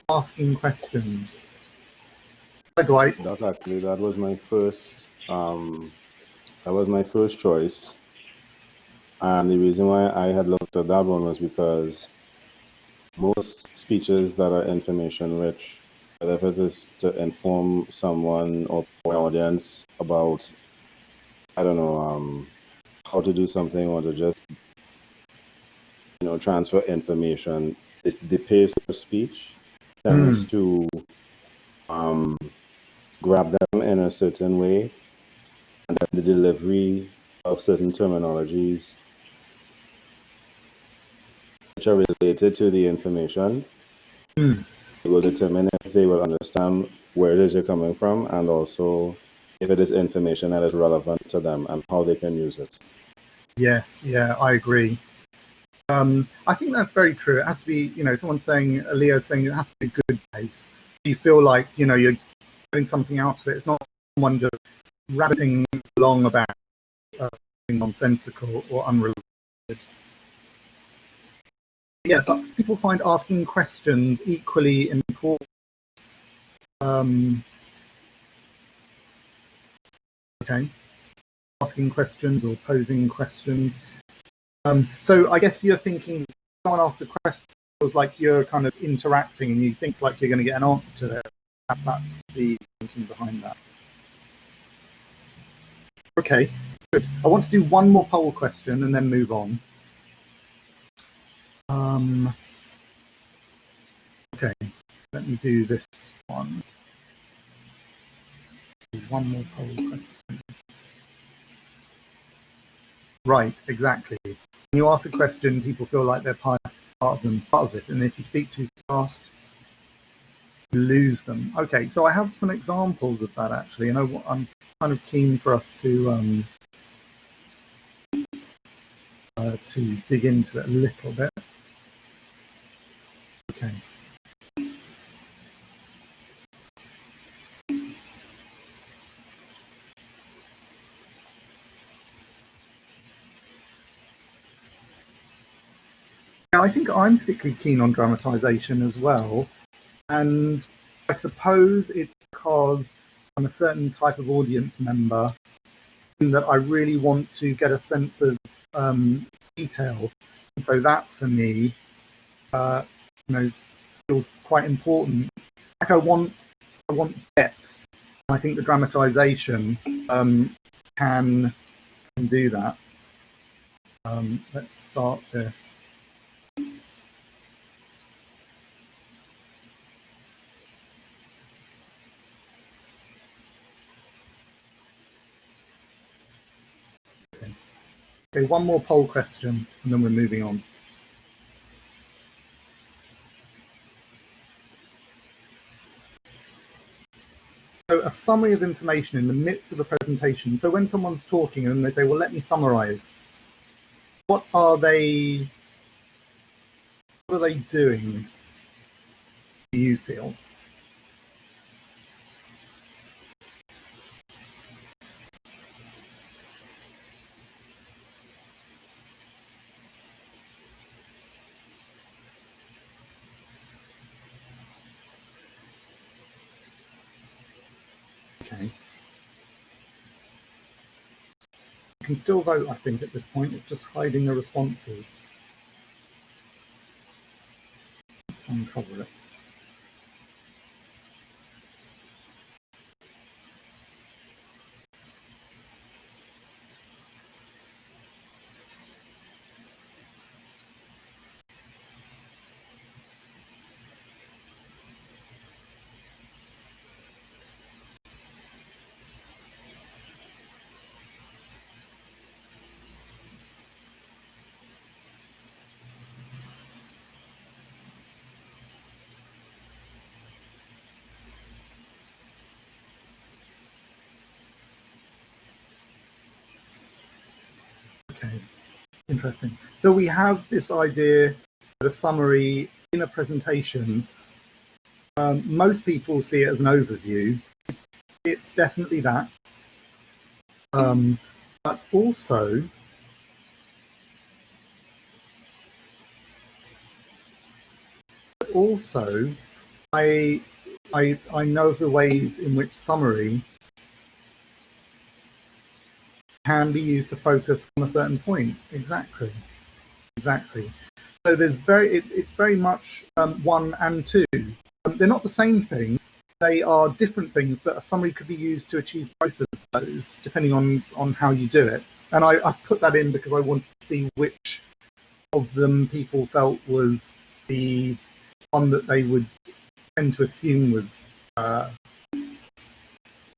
Asking questions. Dwight. That was my first. That was my first choice, and the reason why I had looked at that one was because most speeches that are information rich, whether it is to inform someone or an audience about, I don't know, how to do something, or to just, transfer information, the pace of speech tends to grab them in a certain way, and then the delivery of certain terminologies which are related to the information will determine if they will understand where it is you're coming from, and also if it is information that is relevant to them and how they can use it. Yes, yeah, I agree. I think that's very true. It has to be, someone saying, Leo saying it has to be a good pace. You feel like, you're getting something out of it. It's not someone just rabbiting along about something nonsensical or unrelated. Yeah, but people find asking questions equally important. Okay, asking questions or posing questions. So I guess you're thinking someone asks a question, it feels like you're kind of interacting and you think like you're going to get an answer to it. That's the thinking behind that. Okay, good. I want to do one more poll question and then move on. Okay, let me do this one. One more poll question. Right, exactly. When you ask a question, people feel like they're part of it, and if you speak too fast, you lose them. Okay, so I have some examples of that actually, and I'm kind of keen for us to dig into it a little bit. Okay. Now, I think I'm particularly keen on dramatization as well, and I suppose it's because I'm a certain type of audience member in that I really want to get a sense of detail, and so that for me, feels quite important. Like I want depth. I think the dramatization can do that. Let's start this. Okay, one more poll question, and then we're moving on. So a summary of information in the midst of a presentation. So when someone's talking and they say, well, let me summarize, what are they doing? do you feel? Okay. You can still vote, I think, at this point. It's just hiding the responses. Let's uncover it. Okay, interesting. So we have this idea that a summary in a presentation, most people see it as an overview. It's definitely that. But also, I know of the ways in which summary can be used to focus on a certain point. Exactly. So there's it's very much one and two. They're not the same thing. They are different things, but a summary could be used to achieve both of those, depending on how you do it. And I put that in because I wanted to see which of them people felt was the one that they would tend to assume was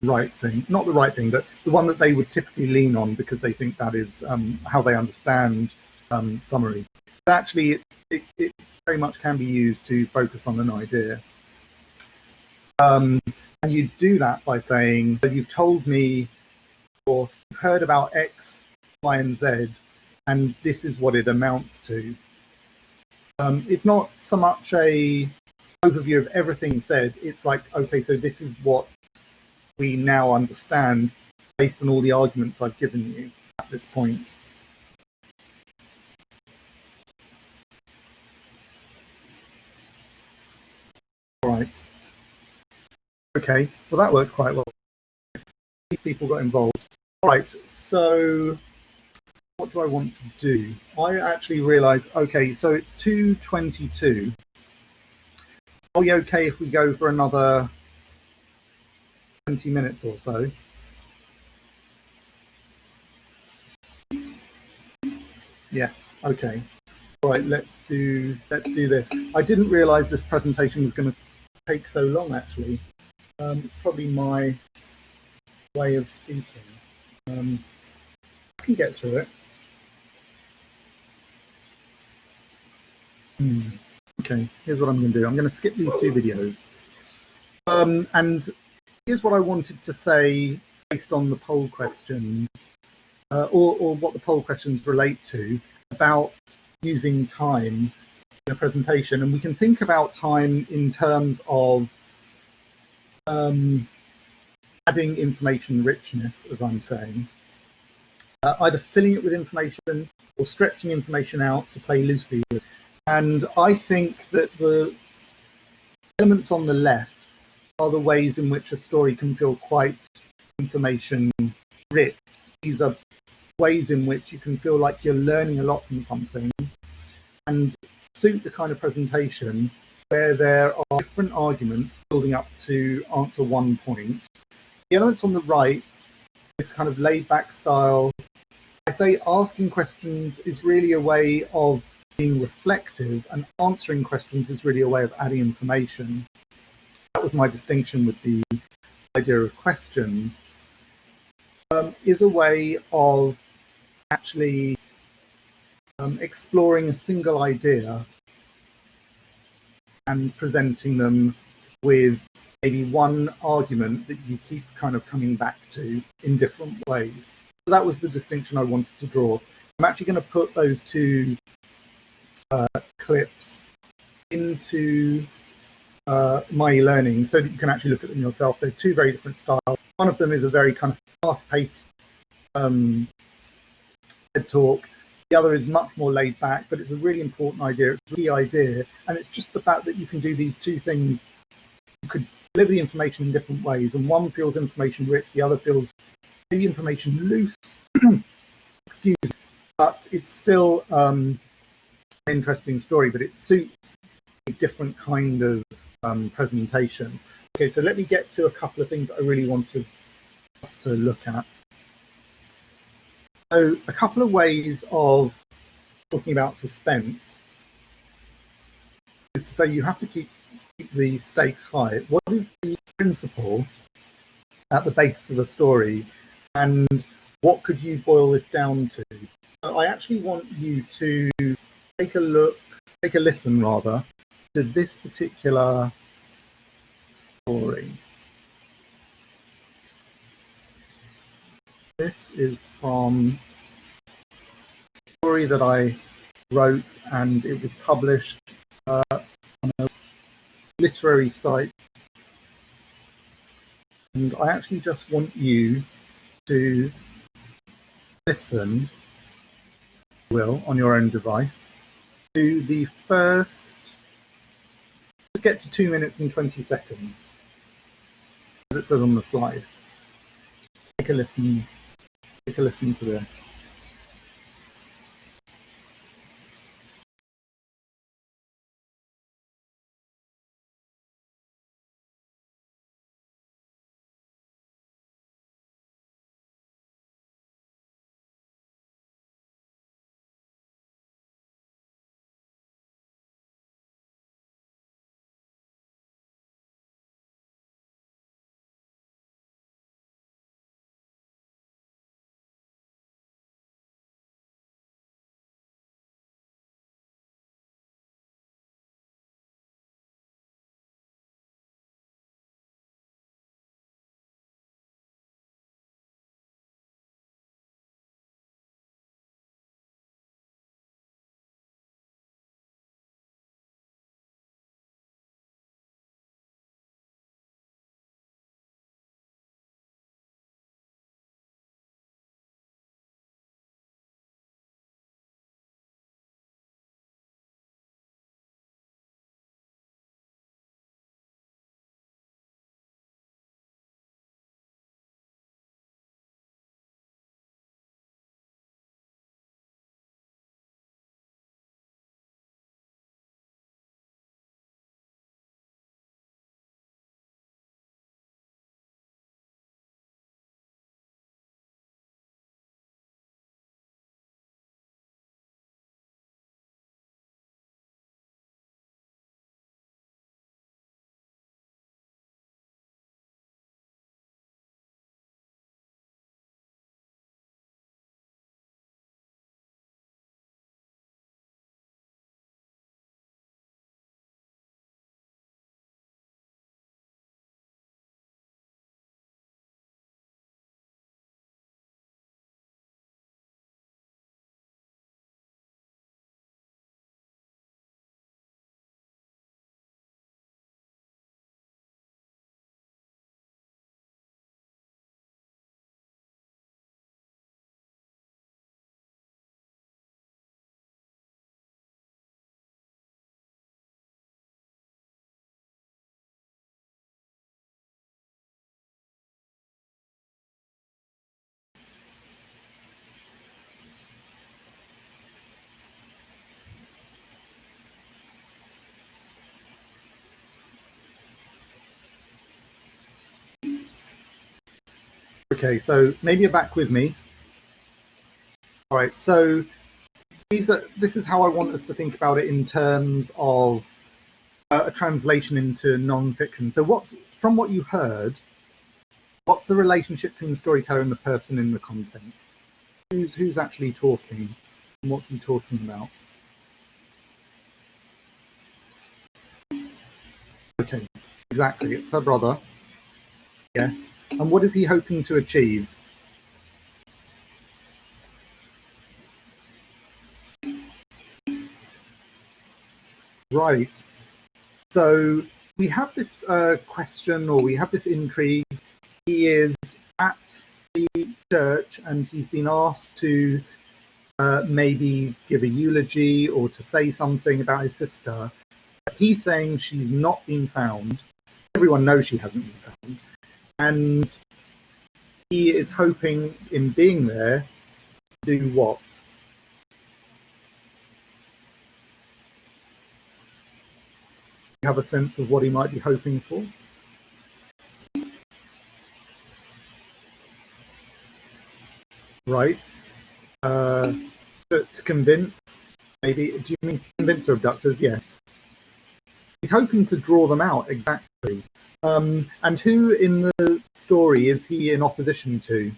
right thing, not the right thing, but the one that they would typically lean on because they think that is how they understand summary. But actually, it very much can be used to focus on an idea. And you do that by saying that you've told me, or you've heard about X, Y, and Z, and this is what it amounts to. It's not so much a overview of everything said. It's like, okay, so this is what we now understand based on all the arguments I've given you at this point. All right. Okay, well that worked quite well. These people got involved. All right, so what do I want to do? I actually realized, okay, so it's 2:22. Are we okay if we go for another 20 minutes or so? Yes, okay. All right, let's do this. I didn't realize this presentation was going to take so long, actually. It's probably my way of speaking. I can get through it. Okay, here's what I'm going to do. I'm going to skip these two videos. And here's what I wanted to say based on the poll questions, or what the poll questions relate to, about using time in a presentation. And we can think about time in terms of adding information richness, as I'm saying, either filling it with information or stretching information out to play loosely with. And I think that the elements on the left are the ways in which a story can feel quite information rich. These are ways in which you can feel like you're learning a lot from something and suit the kind of presentation where there are different arguments building up to answer one point. The elements on the right, this kind of laid-back style, I say asking questions is really a way of being reflective, and answering questions is really a way of adding information. That was my distinction with the idea of questions, is a way of actually exploring a single idea and presenting them with maybe one argument that you keep kind of coming back to in different ways. So that was the distinction I wanted to draw. I'm actually going to put those two clips into myelearning so that you can actually look at them yourself. They're two very different styles. One of them is a very kind of fast-paced TED talk. The other is much more laid back, but it's a really important idea. It's a key idea, and it's just the fact that you can do these two things. You could deliver the information in different ways, and one feels information rich, the other feels maybe information loose. Excuse me, but it's still an interesting story, but it suits a different kind of presentation. Okay, so let me get to a couple of things that I really wanted us to look at. So a couple of ways of talking about suspense is to say you have to keep the stakes high. What is the principle at the basis of a story, and what could you boil this down to? I actually want you to take a listen rather, to this particular story. This is from a story that I wrote, and it was published on a literary site. And I actually just want you to listen, Will, on your own device, to the first. Let's get to 2 minutes and 20 seconds, as it says on the slide. Take a listen. Take a listen to this. Okay, so maybe you're back with me. All right, so this is how I want us to think about it in terms of a translation into non-fiction. So from what you heard, what's the relationship between the storyteller and the person in the content? Who's actually talking, and what's he talking about? Okay, exactly, it's her brother. Yes, and what is he hoping to achieve? Right. So we have this question, or we have this intrigue. He is at the church and he's been asked to maybe give a eulogy or to say something about his sister. He's saying she's not been found. Everyone knows she hasn't been found. And he is hoping in being there to do what? You have a sense of what he might be hoping for? Right. To convince, maybe. Do you mean convince her abductors? Yes. He's hoping to draw them out, exactly. And who in the story is he in opposition to?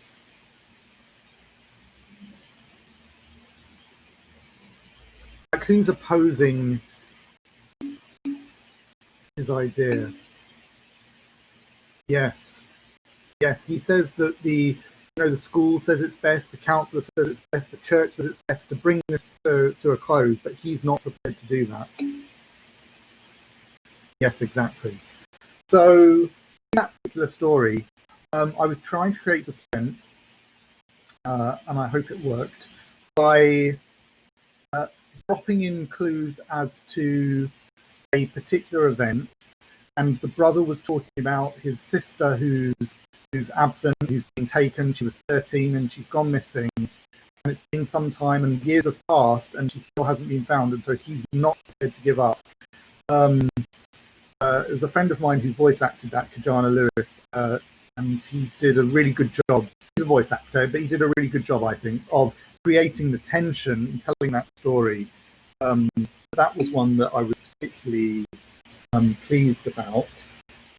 Like, who's opposing his idea? Yes. Yes, he says that the school says it's best, the council says it's best, the church says it's best to bring this to a close, but he's not prepared to do that. Yes, exactly. So in that particular story, I was trying to create suspense, and I hope it worked, by dropping in clues as to a particular event, and the brother was talking about his sister who's absent, who's been taken. She was 13 and she's gone missing, and it's been some time and years have passed and she still hasn't been found, and so he's not prepared to give up. There's a friend of mine who voice acted that, Kajana Lewis, and he did a really good job. He's a voice actor, but he did a really good job, I think, of creating the tension and telling that story. That was one that I was particularly pleased about,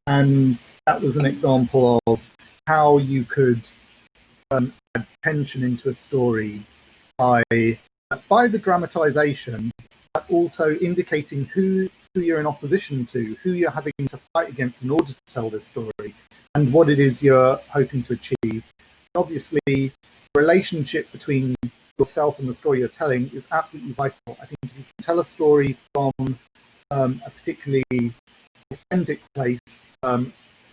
and that was an example of how you could add tension into a story by the dramatization, but also indicating who you're in opposition to, who you're having to fight against in order to tell this story, and what it is you're hoping to achieve. Obviously, the relationship between yourself and the story you're telling is absolutely vital. I think if you can tell a story from a particularly authentic place,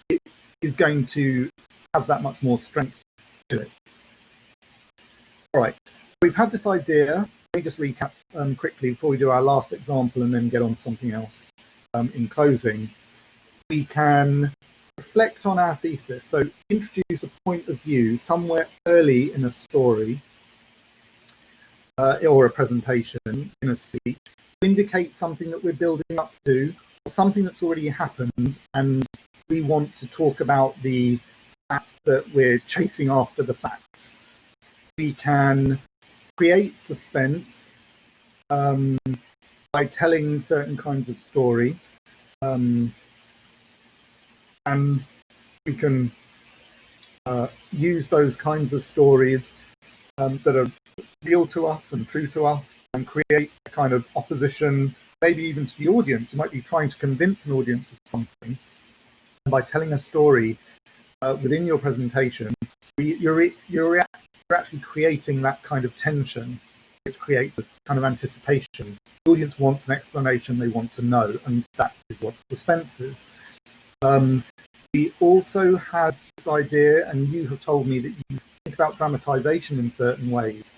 it is going to have that much more strength to it. All right, we've had this idea. Let me just recap quickly before we do our last example and then get on to something else. In closing, we can reflect on our thesis. So introduce a point of view somewhere early in a story or a presentation, in a speech, to indicate something that we're building up to, or something that's already happened, and we want to talk about the fact that we're chasing after the facts. We can create suspense by telling certain kinds of story, and we can use those kinds of stories that are real to us and true to us, and create a kind of opposition, maybe even to the audience. You might be trying to convince an audience of something, and by telling a story within your presentation, you're actually creating that kind of tension, which creates a kind of anticipation. The audience wants an explanation, they want to know, and that is what suspense is. We also had this idea, and you have told me that you think about dramatization in certain ways.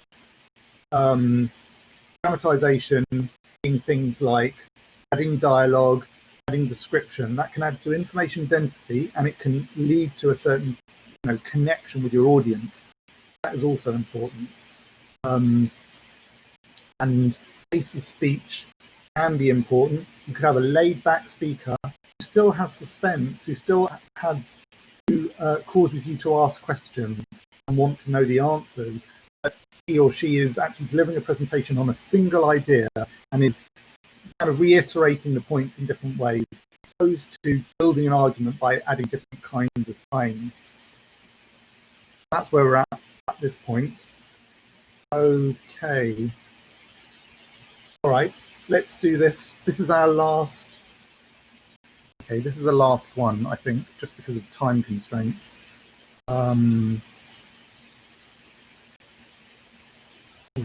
Dramatization being things like adding dialogue, adding description. That can add to information density, and it can lead to a certain connection with your audience. That is also important. And pace of speech can be important. You could have a laid-back speaker who still has suspense, who causes you to ask questions and want to know the answers. But he or she is actually delivering a presentation on a single idea and is kind of reiterating the points in different ways, opposed to building an argument by adding different kinds of claims. So that's where we're at this point. Okay. All right, let's do this. This is our last. Okay, this is the last one, I think, just because of time constraints.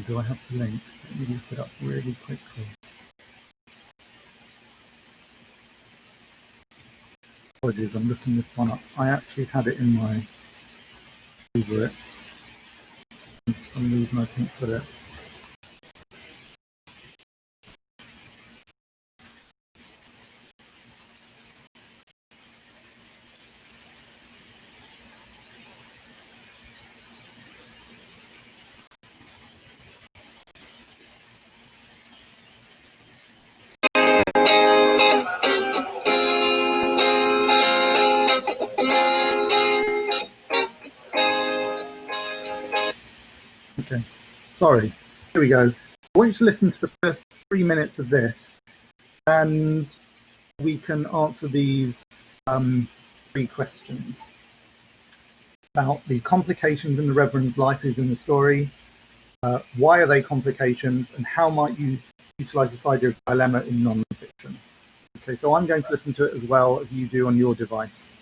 Do I have to link? Let me look it up really quickly. Apologies, I'm looking this one up. I actually had it in my favorites. For some reason I couldn't put it. Okay, sorry. Here we go. I want you to listen to the first 3 minutes of this, and we can answer these 3 questions about the complications in the Reverend's life is in the story, why are they complications, and how might you utilize this idea of dilemma in non-fiction. Okay, so I'm going to listen to it as well as you do on your device.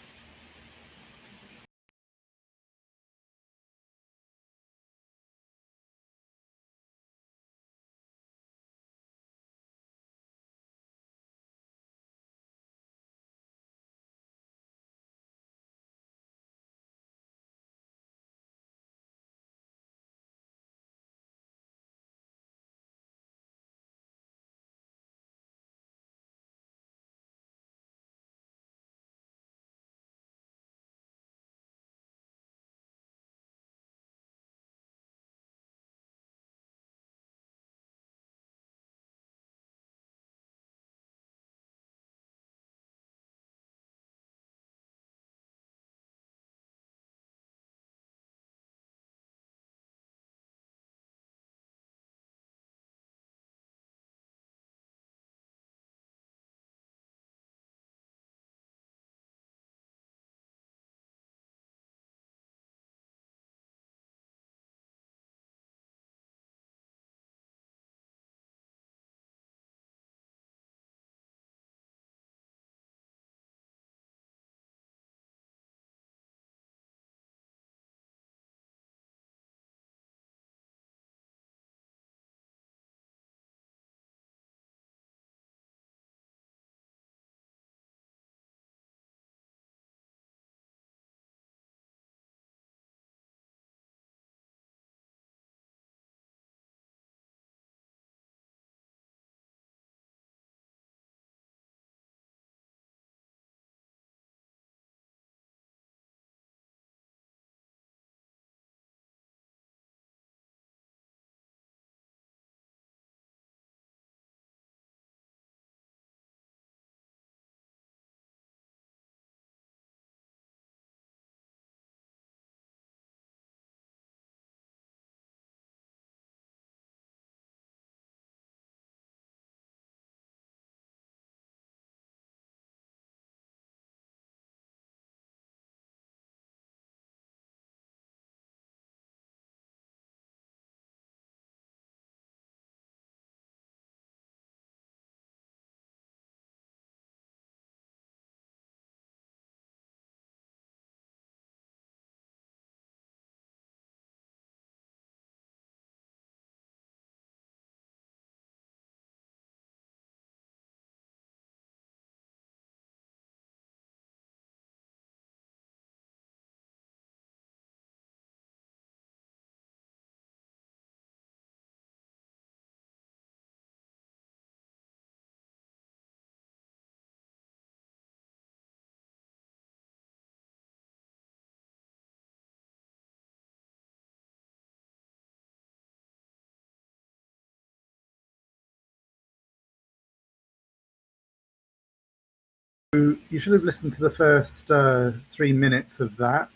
You should have listened to the first 3 minutes of that.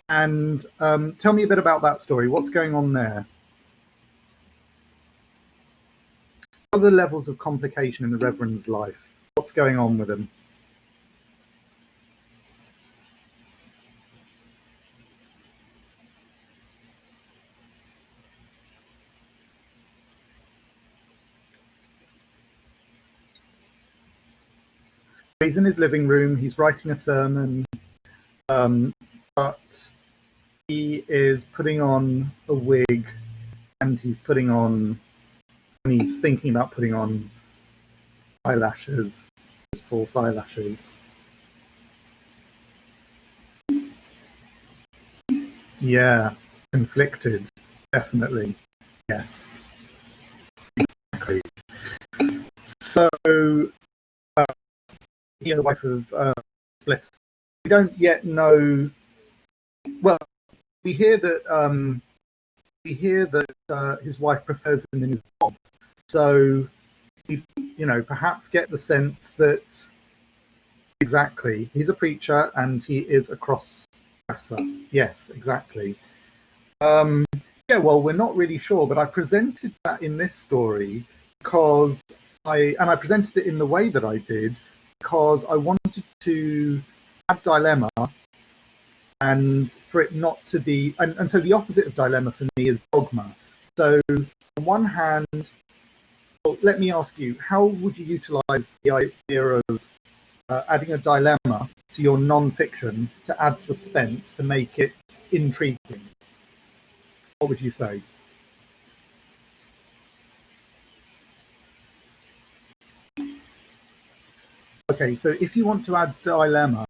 And tell me a bit about that story. What's going on there? What are the levels of complication in the Reverend's life? What's going on with him? He's in his living room, he's writing a sermon, but he is putting on a wig, and he's thinking about putting on eyelashes, his false eyelashes. Yeah, conflicted, definitely. Yes. Exactly. So, the wife of Bliss. We don't yet know. Well, we hear that his wife prefers him in his job. So, we, perhaps get the sense that exactly he's a preacher and he is a cross-dresser. Yes, exactly. Yeah, well, we're not really sure, but I presented that in this story because I presented it in the way that I did because I wanted to have dilemma and for it not to be, and so the opposite of dilemma for me is dogma. So on one hand, well, let me ask you, how would you utilize the idea of adding a dilemma to your non-fiction to add suspense to make it intriguing? What would you say? Okay, so if you want to add dilemma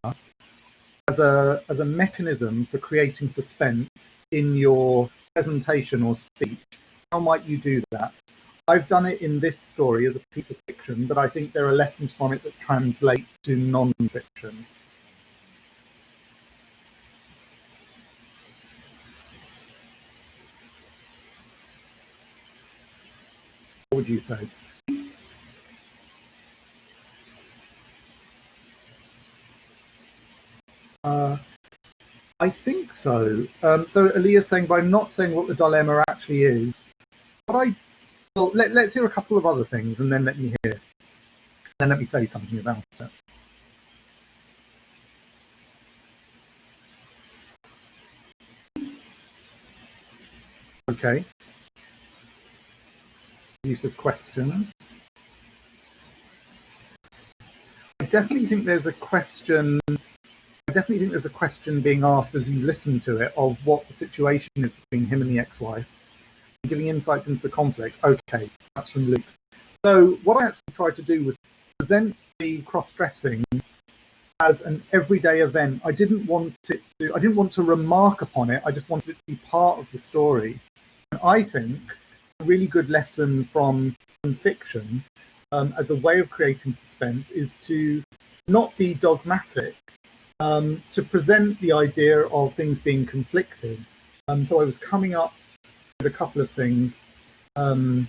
as a mechanism for creating suspense in your presentation or speech, how might you do that? I've done it in this story as a piece of fiction, but I think there are lessons from it that translate to non-fiction. What would you say? I think so. So Aaliyah's saying, by not saying what the dilemma actually is, well, let's hear a couple of other things and then let me hear. Then let me say something about it. Okay. Use of questions. I definitely think there's a question being asked as you listen to it of what the situation is between him and the ex-wife, giving insights into the conflict. Okay, that's from Luke. So what I actually tried to do was present the cross-dressing as an everyday event. I didn't want to remark upon it. I just wanted it to be part of the story. And I think a really good lesson from fiction as a way of creating suspense is to not be dogmatic, to present the idea of things being conflicted. So I was coming up with a couple of things. I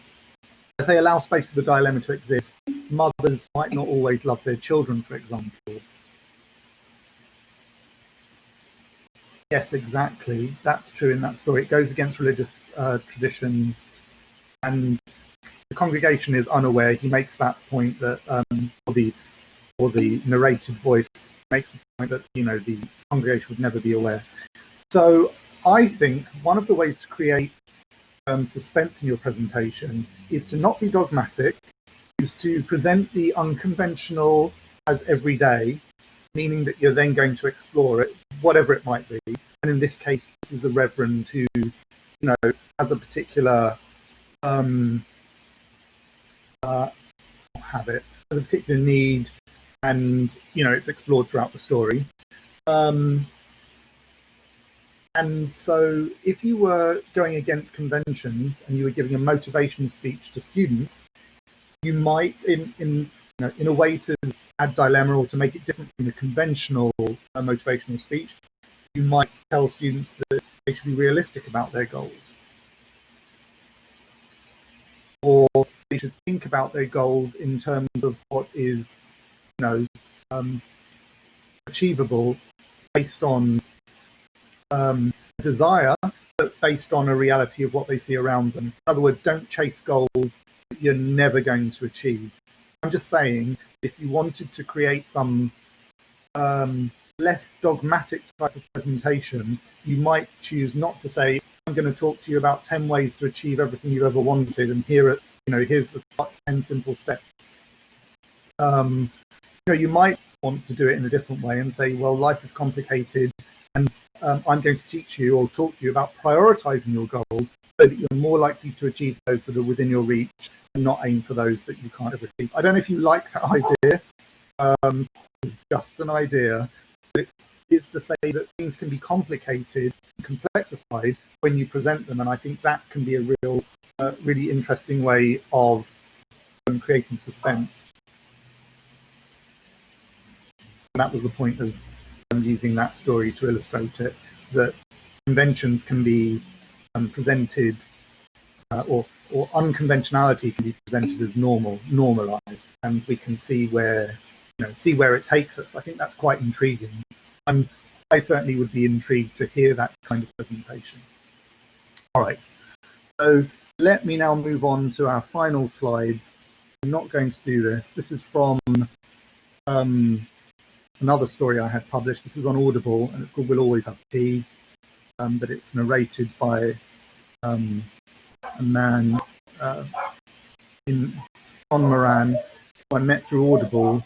say allow space for the dilemma to exist. Mothers might not always love their children, for example. Yes, exactly. That's true in that story. It goes against religious traditions, and the congregation is unaware. He makes that point that, or the narrated voice makes the point that the congregation would never be aware. So I think one of the ways to create suspense in your presentation is to not be dogmatic, is to present the unconventional as everyday, meaning that you're then going to explore it, whatever it might be. And in this case, this is a reverend who, has a particular habit, has a particular need, and it's explored throughout the story. And so if you were going against conventions and you were giving a motivational speech to students, you might, in a way to add dilemma or to make it different from the conventional motivational speech, you might tell students that they should be realistic about their goals, or they should think about their goals in terms of what is, achievable based on desire, but based on a reality of what they see around them. In other words, don't chase goals that you're never going to achieve. I'm just saying, if you wanted to create some less dogmatic type of presentation, you might choose not to say, I'm going to talk to you about 10 ways to achieve everything you've ever wanted, and here's the 10 simple steps. You might want to do it in a different way and say, well, life is complicated, and I'm going to teach you or talk to you about prioritizing your goals so that you're more likely to achieve those that are within your reach and not aim for those that you can't ever achieve. I don't know if you like that idea. It's just an idea, but It's to say that things can be complicated, complexified when you present them, and I think that can be a real, really interesting way of creating suspense. And that was the point of using that story to illustrate it, that conventions can be presented, or unconventionality can be presented as normalized, and we can see where, see where it takes us. I think that's quite intriguing. I certainly would be intrigued to hear that kind of presentation. All right, so let me now move on to our final slides. I'm not going to do this. This is from another story I had published. This is on Audible, and it's called We'll Always Have Tea, but it's narrated by a man John Moran, who I met through Audible.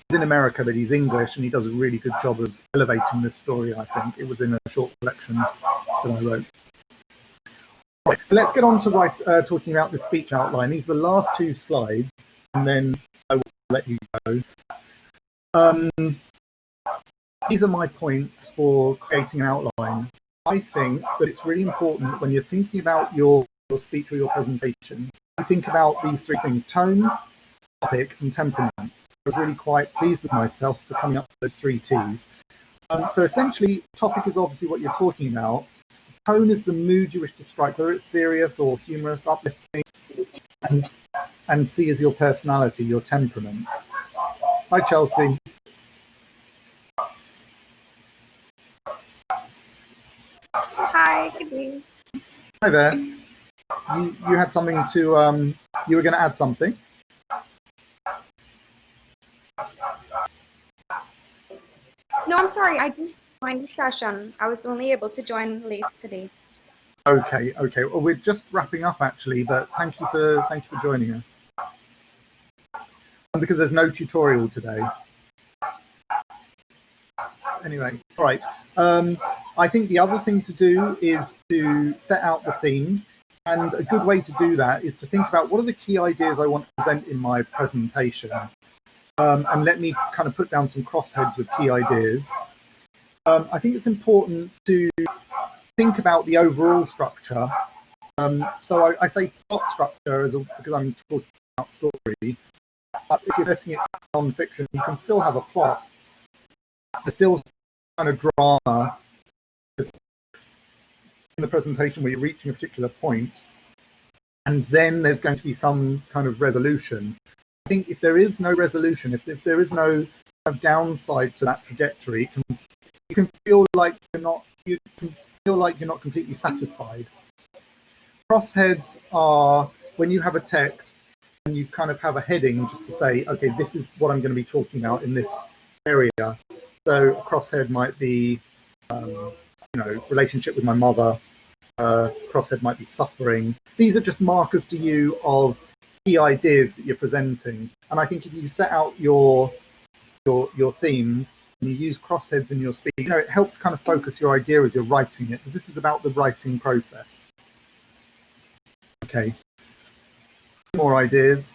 He's in America, but he's English, and he does a really good job of elevating this story, I think. It was in a short collection that I wrote. Right, so let's get on to talking about the speech outline. These are the last two slides, and then I will let you go. These are my points for creating an outline. I think that it's really important when you're thinking about your speech or your presentation, you think about these three things: tone, topic, and temperament. I was really quite pleased with myself for coming up with those three T's. So essentially, topic is obviously what you're talking about. Tone is the mood you wish to strike, whether it's serious or humorous, uplifting, and C is your personality, your temperament. Hi, Chelsea. Hi, good evening. Hi there. You had something to, you were going to add something? No, I'm sorry, I just joined the session. I was only able to join late today. Okay. Well, we're just wrapping up actually, but thank you for joining us. And because there's no tutorial today. Anyway, all right. I think the other thing to do is to set out the themes, and a good way to do that is to think about what are the key ideas I want to present in my presentation, and let me kind of put down some crossheads of key ideas. I think it's important to think about the overall structure. So I say plot structure because I'm talking about story, but if you're letting it non-fiction, you can still have a plot. There's still kind of drama in the presentation where you're reaching a particular point, and then there's going to be some kind of resolution. I think if there is no resolution, if there is no downside to that trajectory, you can feel like you're not completely satisfied. Crossheads are when you have a text and you kind of have a heading just to say, okay, this is what I'm going to be talking about in this area. So a crosshead might be, relationship with my mother. Crosshead might be suffering. These are just markers to you of key ideas that you're presenting. And I think if you set out your themes and you use crossheads in your speech, it helps kind of focus your idea as you're writing it, because this is about the writing process. Okay. More ideas.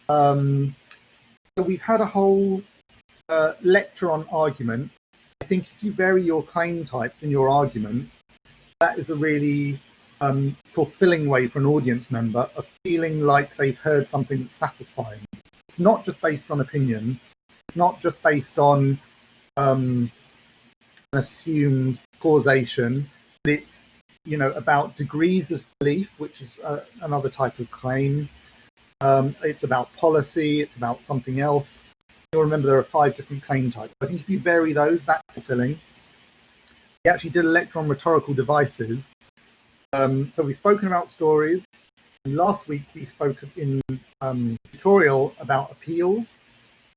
So we've had a whole lecture on argument. I think if you vary your claim types in your argument, that is a really fulfilling way for an audience member of feeling like they've heard something that's satisfying. It's not just based on opinion. It's not just based on an assumed causation. It's about degrees of belief, which is another type of claim. It's about policy. It's about something else. You'll remember there are 5 different claim types. I think if you vary those, that's fulfilling. We actually did a lecture on rhetorical devices. So we've spoken about stories. And last week we spoke in tutorial about appeals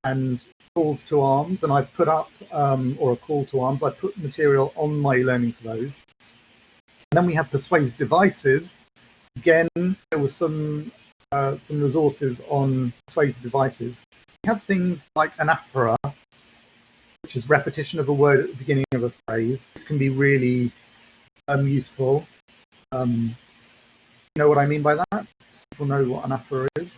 and calls to arms, and I've put up, or a call to arms, I've put material on myelearning for those. And then we have persuasive devices. Again, there was some resources on persuasive devices. We have things like anaphora, which is repetition of a word at the beginning of a phrase. It can be really useful. You know what I mean by that? People know what anaphora is.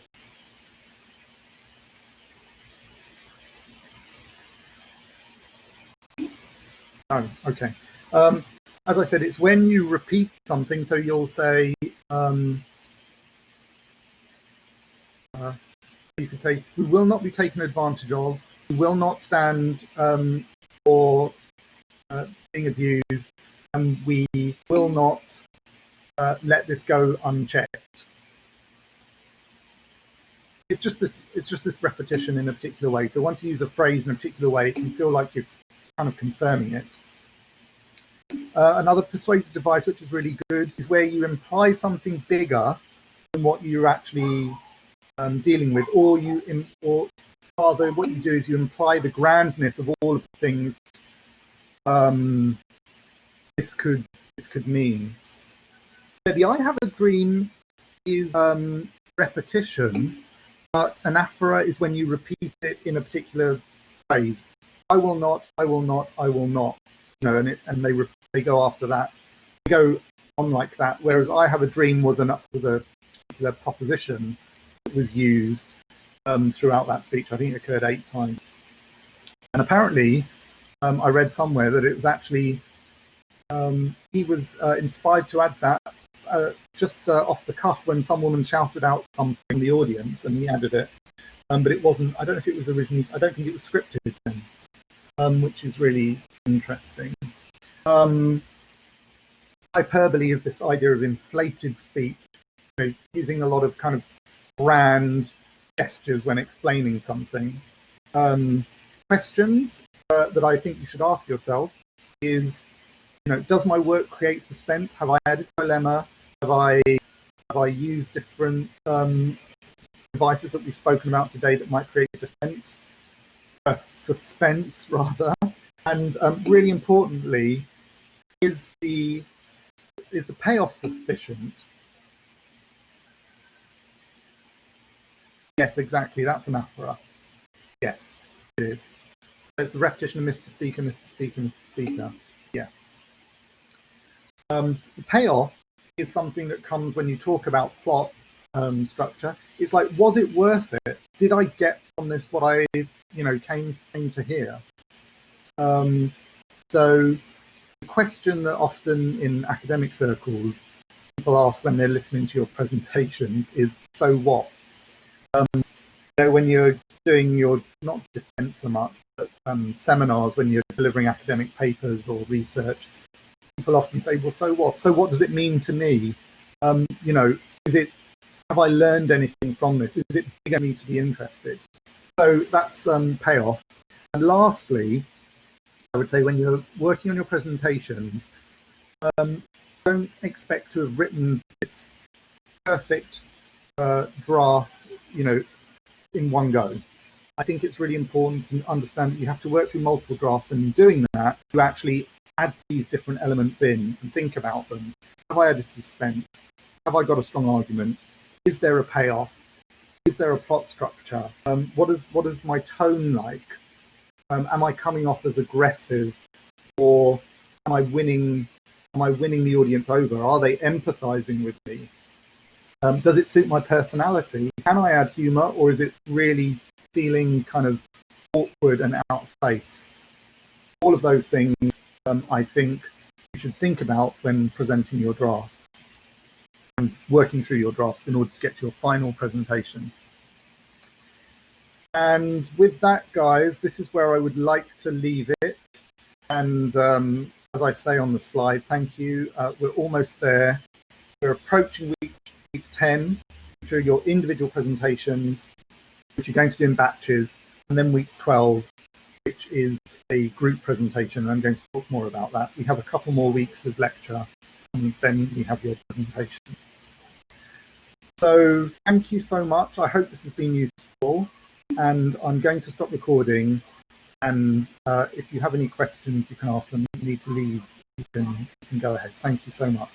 Oh, okay. As I said, it's when you repeat something, so you'll say, you could say, we will not be taken advantage of, we will not stand for being abused, and we will not let this go unchecked. It's just this repetition in a particular way. So once you use a phrase in a particular way, it can feel like you're kind of confirming it. Another persuasive device, which is really good, is where you imply something bigger than what you're actually dealing with, or rather, what you do is you imply the grandness of all of the things this could mean. The I have a dream is repetition, but anaphora is when you repeat it in a particular phrase. I will not, I will not, I will not. You know, and they go after that. They go on like that. Whereas I have a dream was a particular proposition that was used throughout that speech. I think it occurred 8 times. And apparently, I read somewhere that it was actually he was inspired to add that just off the cuff when some woman shouted out something in the audience, and he added it. But it wasn't. I don't know if it was originally. I don't think it was scripted then, which is really interesting. Hyperbole is this idea of inflated speech, you know, using a lot of kind of grand gestures when explaining something. Questions that I think you should ask yourself is, you know, does my work create suspense? Have I added dilemma? Have I used different devices that we've spoken about today that might create suspense rather? And really importantly, is the payoff sufficient? Yes, exactly. That's anaphora. Yes, it is. It's the repetition of Mr. Speaker, Mr. Speaker, Mr. Speaker. Yeah. The payoff is something that comes when you talk about plot structure. It's like, was it worth it? Did I get from this what I, you know, came to hear? So the question that often in academic circles people ask when they're listening to your presentations is, so what? You know, when you're doing your, not defense so much, but seminars, when you're delivering academic papers or research, people often say, well, so what? So what does it mean to me? You know, have I learned anything from this? Is it big me to be interested? So that's payoff. And lastly, I would say when you're working on your presentations, don't expect to have written this perfect draft, you know, in one go. I think it's really important to understand that you have to work through multiple drafts, and in doing that, you actually add these different elements in and think about them. Have I added suspense? Have I got a strong argument? Is there a payoff? Is there a plot structure? What is my tone like? Am I coming off as aggressive, or am I winning the audience over? Are they empathizing with me? Does it suit my personality? Can I add humor, or is it really feeling kind of awkward and out of place? All of those things I think you should think about when presenting your drafts and working through your drafts in order to get to your final presentation. And with that, guys, this is where I would like to leave it. And as I say on the slide, thank you. We're almost there. We're approaching week 10, which are your individual presentations, which you're going to do in batches, and then week 12, which is a group presentation. I'm going to talk more about that. We have a couple more weeks of lecture, and then we have your presentation. So thank you so much. I hope this has been useful, and I'm going to stop recording. And if you have any questions, you can ask them. If you need to leave, you can go ahead. Thank you so much.